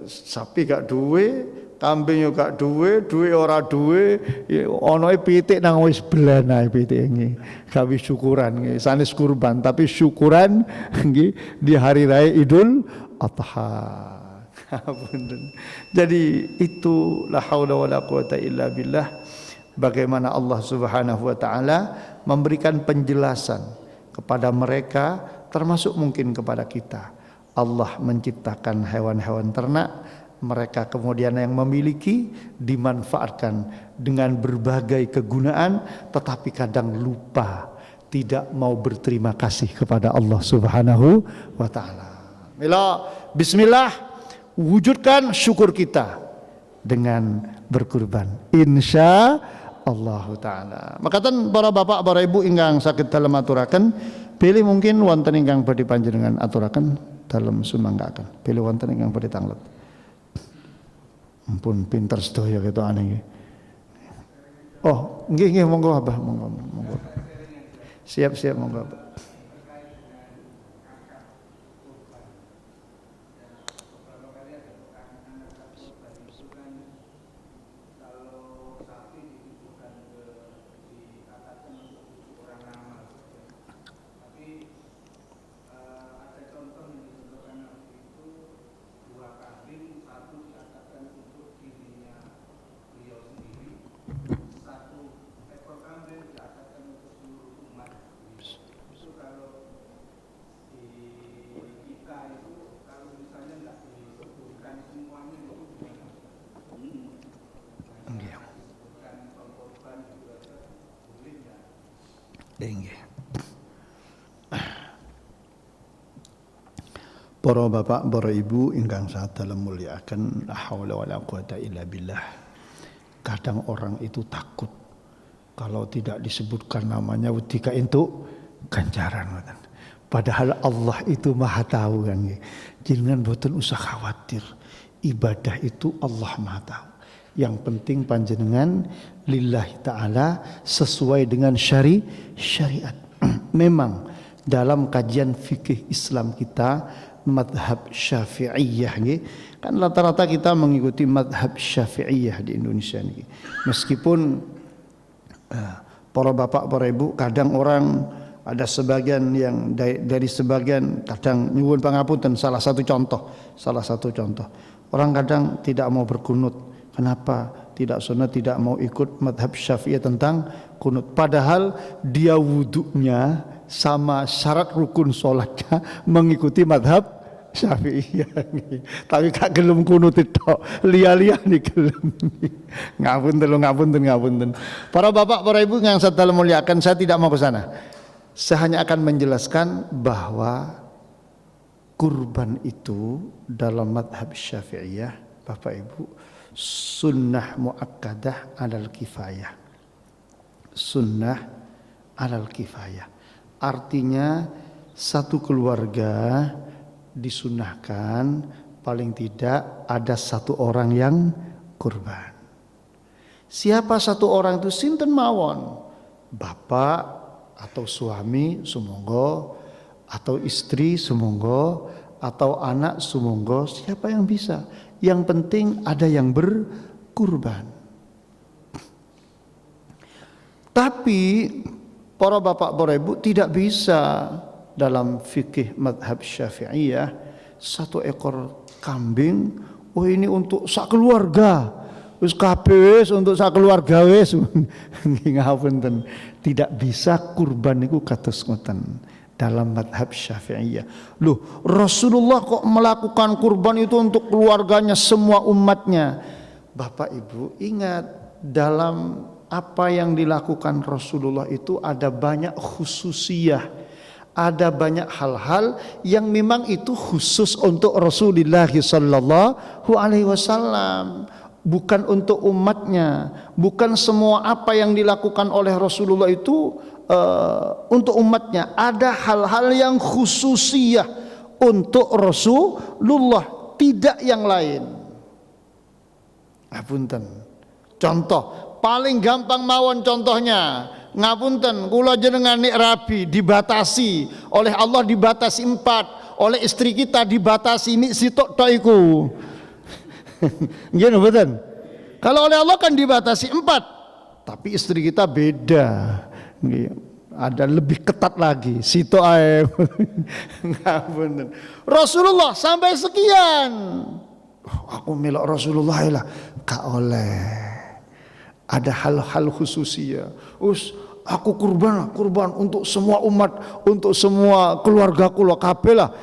sapi gak duwe, kambing yo gak duwe, duwe ora duwe, onoe pitik nang wis belen ae pitik nggih. Gawe syukuran nggih, sanes kurban tapi syukuran nggih di hari raya Idul Adha. Jadi itu la haula wala quwata illa billah, bagaimana Allah Subhanahu wa taala memberikan penjelasan kepada mereka, termasuk mungkin kepada kita. Allah menciptakan hewan-hewan ternak, mereka kemudian yang memiliki dimanfaatkan dengan berbagai kegunaan, tetapi kadang lupa, tidak mau berterima kasih kepada Allah Subhanahu wa taala. Bismillah, wujudkan syukur kita dengan berkurban, insya Allah taala. Makatan para bapak, para ibu ingkang saged dalem aturaken, pilih mungkin wonten ingkang badhe panjenengan aturaken dalem sumanggaken. Pilih wonten ingkang badhe tanglet. Ampun pinter sedaya ketokane nggih. Oh, nggih monggo Abah, monggo. Siap monggo Abah. Nggih. Para bapak, para ibu ingkang sadah mulyakaken, la haula wala quwata illa billah. Kadang orang itu takut kalau tidak disebutkan namanya wedi ka entuk ganjaran. Padahal Allah itu Maha tahu kan. Jangan boten usah khawatir. Ibadah itu Allah Maha tahu. Yang penting panjenengan lillahi ta'ala sesuai dengan syariat. Memang dalam kajian fikih Islam kita madhab syafi'iyah kan rata-rata kita mengikuti madhab syafi'iyah di Indonesia ini. Meskipun para bapak, para ibu, kadang orang ada sebagian yang dari sebagian kadang nyuwun pangapunten. Salah satu contoh orang kadang tidak mau berkunut. Kenapa? Tidak sunat, tidak mau ikut madhab syafi'iyah tentang kunut. Padahal dia wudhunya sama syarat rukun sholatnya mengikuti madhab syafi'iyah. Tapi kak gelem kunut itu lia-lia nih gelem. Ngapunten. Para bapak, para ibu yang saya muliakan, saya tidak mau ke sana. Saya hanya akan menjelaskan bahwa kurban itu dalam madhab syafi'iyah, bapak ibu, sunnah muakkadah alal kifayah. Sunnah alal kifayah. Artinya satu keluarga disunahkan paling tidak ada satu orang yang kurban. Siapa satu orang itu? Sinten mawon, bapak atau suami sumangga, atau istri sumangga, atau anak sumangga, siapa yang bisa. Yang penting ada yang berkurban. Tapi para bapak, para ibu, tidak bisa dalam fikih madhab syafi'iyah satu ekor kambing, oh ini untuk sak keluarga, wis kabeh untuk sak keluarga wis. Ngapunten, tidak bisa kurban niku kados ngoten dalam madhab syafi'iyah. Loh, Rasulullah kok melakukan kurban itu untuk keluarganya, semua umatnya. Bapak ibu ingat, dalam apa yang dilakukan Rasulullah itu ada banyak khususiyah, ada banyak hal-hal yang memang itu khusus untuk Rasulullah sallallahu alaihi wasallam, bukan untuk umatnya. Bukan semua apa yang dilakukan oleh Rasulullah itu untuk umatnya. Ada hal-hal yang khususiyah untuk Rasulullah, tidak yang lain. Ngapunten. Contoh paling gampang mawon contohnya, ngapunten, kula jenengan nek rabi dibatasi oleh Allah, dibatasi 4, oleh istri kita dibatasi mik sitok tok iku. Nggih mboten? Kalau oleh Allah kan dibatasi 4, tapi istri kita beda. Nggih, ada lebih ketat lagi. Sitok ae. Ngapunten. Rasulullah sampai sekian. Aku milok Rasulullah lah, gak oleh. Ada hal-hal khususnya. Aku kurban untuk semua umat, untuk semua keluarga kula kabeh lah.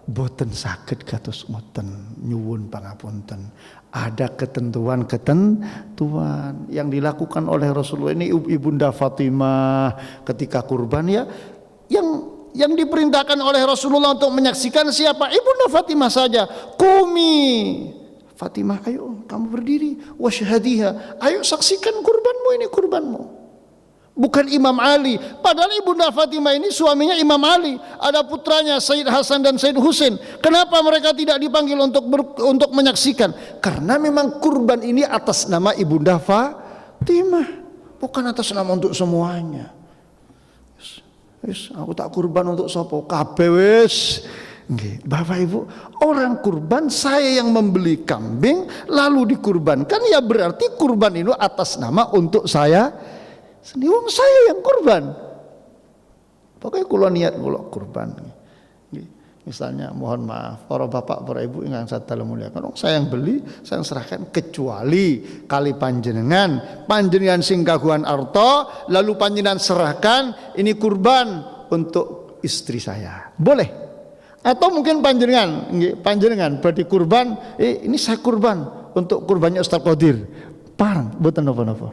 Boten saged kados ngoten, nyuwun pangapunten. Ada ketentuan yang dilakukan oleh Rasulullah. Ini Ibunda Fatimah ketika kurban ya, yang diperintahkan oleh Rasulullah untuk menyaksikan siapa? Ibunda Fatimah saja. Qumi Fatimah, ayo kamu berdiri, wasyhadiha, ayo saksikan kurbanmu, ini kurbanmu. Bukan Imam Ali. Padahal Ibunda Fatimah ini suaminya Imam Ali, ada putranya Sayyid Hasan dan Sayyid Husain. Kenapa mereka tidak dipanggil untuk menyaksikan? Karena memang kurban ini atas nama Ibunda Fatimah, bukan atas nama untuk semuanya. Aku tak kurban untuk sopo kabeh wis. Bapak ibu, orang kurban, saya yang membeli kambing lalu dikurbankan, ya berarti kurban itu atas nama untuk saya sendiri, saya yang kurban. Pokoknya kalau niat kalau kurban, misalnya mohon maaf para bapak, para ibu yang saya muliakan, saya yang beli, saya yang serahkan, kecuali kali panjenengan sing kagungan arto, lalu panjenengan serahkan ini kurban untuk istri saya, boleh. Atau mungkin panjenengan berarti kurban, ini saya kurban untuk kurbannya Ustaz Qadir. Parang, mboten napa-napa.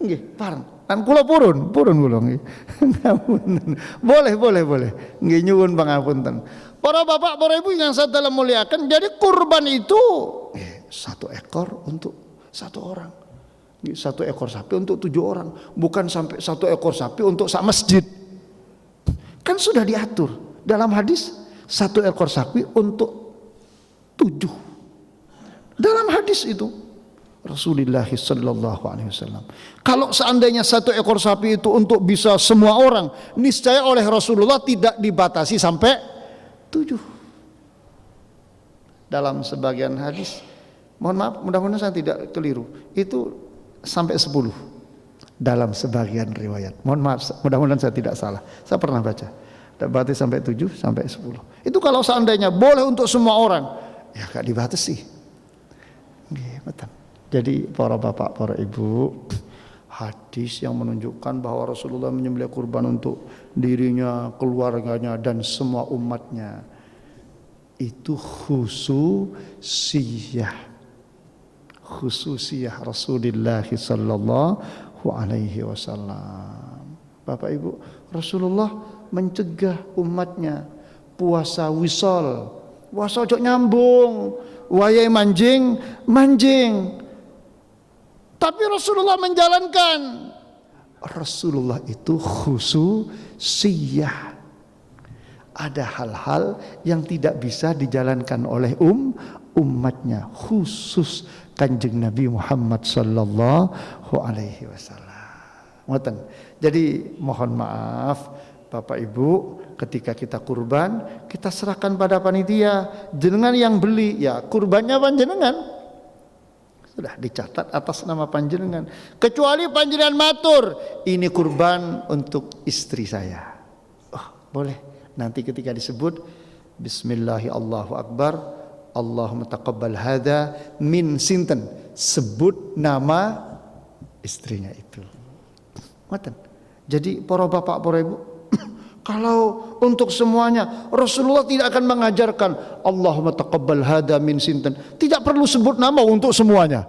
Nggih, parang. Kan kula purun kula nggih. Ngapunten. Boleh. Nggih nyuwun pangapunten. Para bapak, para ibu yang saya dalam muliakan, jadi kurban itu 1 ekor untuk 1 orang. 1 ekor sapi untuk 7 orang, bukan sampai 1 ekor sapi untuk sak masjid. Kan sudah diatur dalam hadis 1 ekor sapi untuk 7. Dalam hadis itu Rasulullah sallallahu alaihi wasallam. Kalau seandainya 1 ekor sapi itu untuk bisa semua orang, niscaya oleh Rasulullah tidak dibatasi sampai 7. Dalam sebagian hadis, mohon maaf, mudah-mudahan saya tidak keliru, itu sampai 10. Dalam sebagian riwayat, mohon maaf, mudah-mudahan saya tidak salah, saya pernah baca, berarti sampai 7 sampai 10. Itu kalau seandainya boleh untuk semua orang, ya gak dibatasi. Betul. Jadi para bapak, para ibu, hadis yang menunjukkan bahwa Rasulullah menyembelih kurban untuk dirinya, keluarganya, dan semua umatnya, itu khususiyah Rasulullah sallallahu alaihi wasallam. Bapak ibu, Rasulullah mencegah umatnya puasa wisol, puasa ojo nyambung, wayai manjing. Tapi Rasulullah menjalankan. Rasulullah itu khususiyah. Ada hal-hal yang tidak bisa dijalankan oleh umatnya, khusus Kanjeng Nabi Muhammad sallallahu alaihi wasallam. Jadi mohon maaf Bapak Ibu, ketika kita kurban, kita serahkan pada panitia, jenengan yang beli, ya kurbannya panjenengan. Sudah dicatat atas nama panjenengan. Kecuali panjenengan matur, ini kurban untuk istri saya. Oh, boleh. Nanti ketika disebut Bismillahirrahmanirrahim, Allahumma taqabbal hadza min sinten, sebut nama istrinya itu. Ngoten. Jadi para bapak, para ibu, kalau untuk semuanya Rasulullah tidak akan mengajarkan Allahumma taqabbal hadza min sinten. Tidak perlu sebut nama untuk semuanya.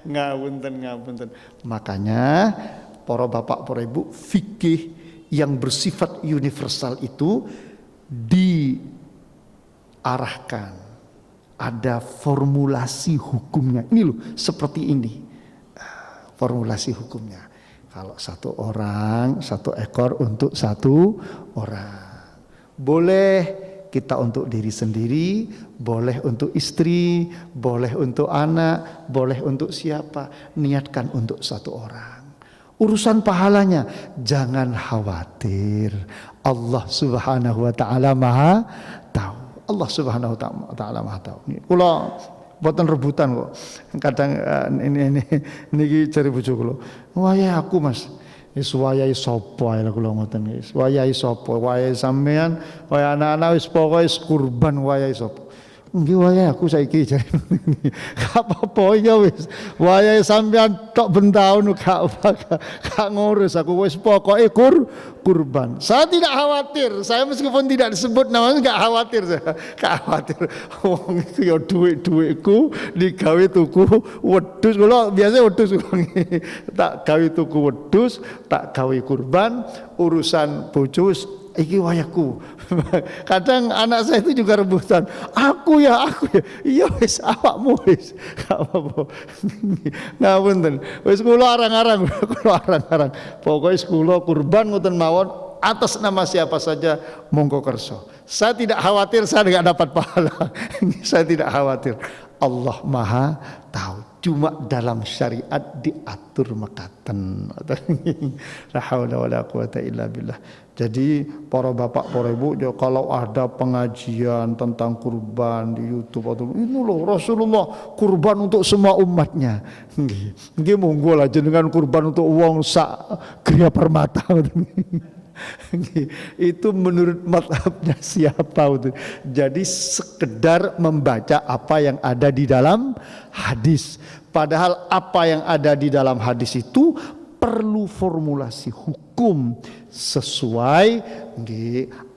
Ngapunten. Makanya para bapak, para ibu, fikih yang bersifat universal itu diarahkan. Ada formulasi hukumnya. Ini loh, seperti ini. Formulasi hukumnya. Kalau 1 orang, 1 ekor untuk 1 orang. Boleh kita untuk diri sendiri, boleh untuk istri, boleh untuk anak, boleh untuk siapa. Niatkan untuk 1 orang. Urusan pahalanya jangan khawatir. Allah Subhanahu wa taala Maha tahu. Allah Subhanahu wa taala Maha tahu. Kula boten rebutan kok. Kadang ini cari bojo kula. Wayahe aku Mas. Wis wayahe sapa ae kula ngoten wis. Wayahe sapa? Wayahe sampean, wayahe anak-anak wis pokoke kurban wayahe sapa. Nggih wayahe aku saiki jare. Gak apa-apa ya wis. Wayahe sampean tok ben taun gak ngurus aku wis pokoke kurban. Saya tidak khawatir. Saya meskipun tidak disebut namanya gak khawatir saya. Gak khawatir. Wong itu ya duit-duitku digawe tuku wedhus. Kula biasa wedhus tak gawe tuku wedhus, tak gawe kurban, urusan bojo iki wayahku. Kadang anak saya itu juga rebutan. Aku ya. Iya wis awakmu wis. Gak apa-apa. Ngapunten. Wis kula arang-arang. Pokoke kula kurban ngoten mawon atas nama siapa saja monggo kersa. Saya tidak khawatir saya enggak dapat pahala. Saya tidak khawatir. Allah Maha tahu. Cuma dalam syariat diatur mekaten. La haula wala quwata illa billah. Jadi para bapak, para ibu, ya, kalau ada pengajian tentang kurban di YouTube atau ini loh Rasulullah kurban untuk semua umatnya. Nggih monggo lah jenengan kurban untuk wong sak Gria Permata. Itu menurut mazhabnya siapa itu. Jadi sekedar membaca apa yang ada di dalam hadis. Padahal apa yang ada di dalam hadis itu perlu formulasi hukum sesuai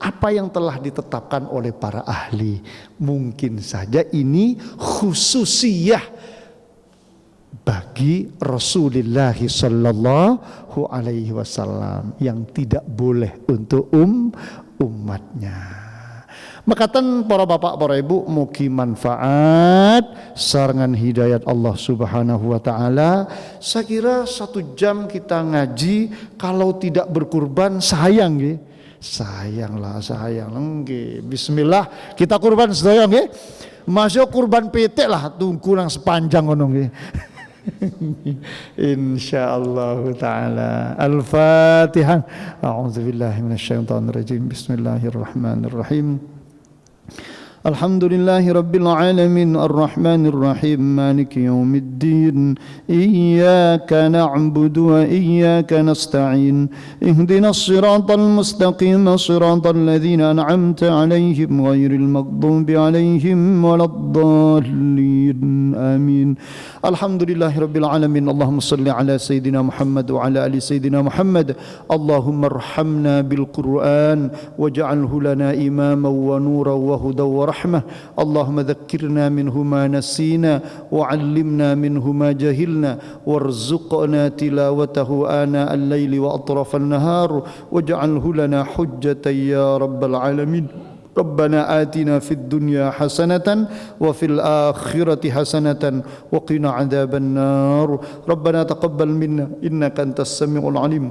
apa yang telah ditetapkan oleh para ahli. Mungkin saja ini khususiyah bagi Rasulullah sallallahu alaihi wasallam yang tidak boleh untuk umatnya. Makatan para bapak para ibu, mugi manfaat sarangan hidayat Allah Subhanahu wa taala. Saya kira 1 jam kita ngaji kalau tidak berkurban sayang nggih. Sayang nggih. Bismillah kita kurban sedaya nggih. Masuk kurban petek lah tunggu nang sepanjang ngono nggih. Insyaallah taala. Al-Fatihah. A'udzubillahi minasyaitonirrajim. Bismillahirrahmanirrahim. Alhamdulillahi Rabbil Alamin Ar-Rahmanir Rahim Maliki Yawmiddin Iyyaka na'budu wa iyyaka nasta'in Ihdinas siratal mustaqim Siratal ladzina an'amta 'alaihim ghairil maghdubi 'alaihim waladdallin Amin. Alhamdulillahi Rabbil Alamin. Allahumma salli ala Sayyidina Muhammad wa ala ali Sayyidina Muhammad. Allahumma arhamna bil Qur'an waj'alhu lana imaman wa nuran wa hudan wa rahmah. Allahumma dhakkirna minhu ma nasina wa 'allimna minhu ma jahilna warzuqna tilawatahu ana al-laili wa atrafan nahar waj'alhu lana hujjatan ya rabbal alamin. Rabbana atina fid dunya hasanatan wa fil akhirati hasanatan wa qina adzaban nar. Rabbana taqabbal minna innaka antas samiul alim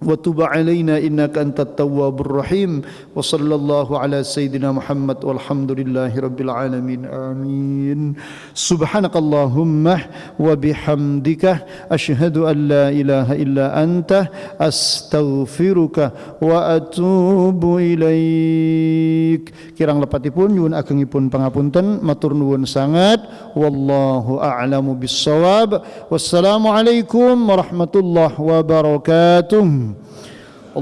wa tub alaina innaka antat tawwabur rahim. Wa sallallahu ala sayyidina Muhammad walhamdulillahi rabbil alamin. Amin. Subhanakallahumma wa bihamdika asyhadu an la ilaha illa anta astaghfiruka wa atubu ilaik. Kirang lepatipun nyuwun agengipun pangapunten, matur nuwun sangat. Wallahu a'lamu bissawab. Wassalamualaikum warahmatullahi wabarakatuh.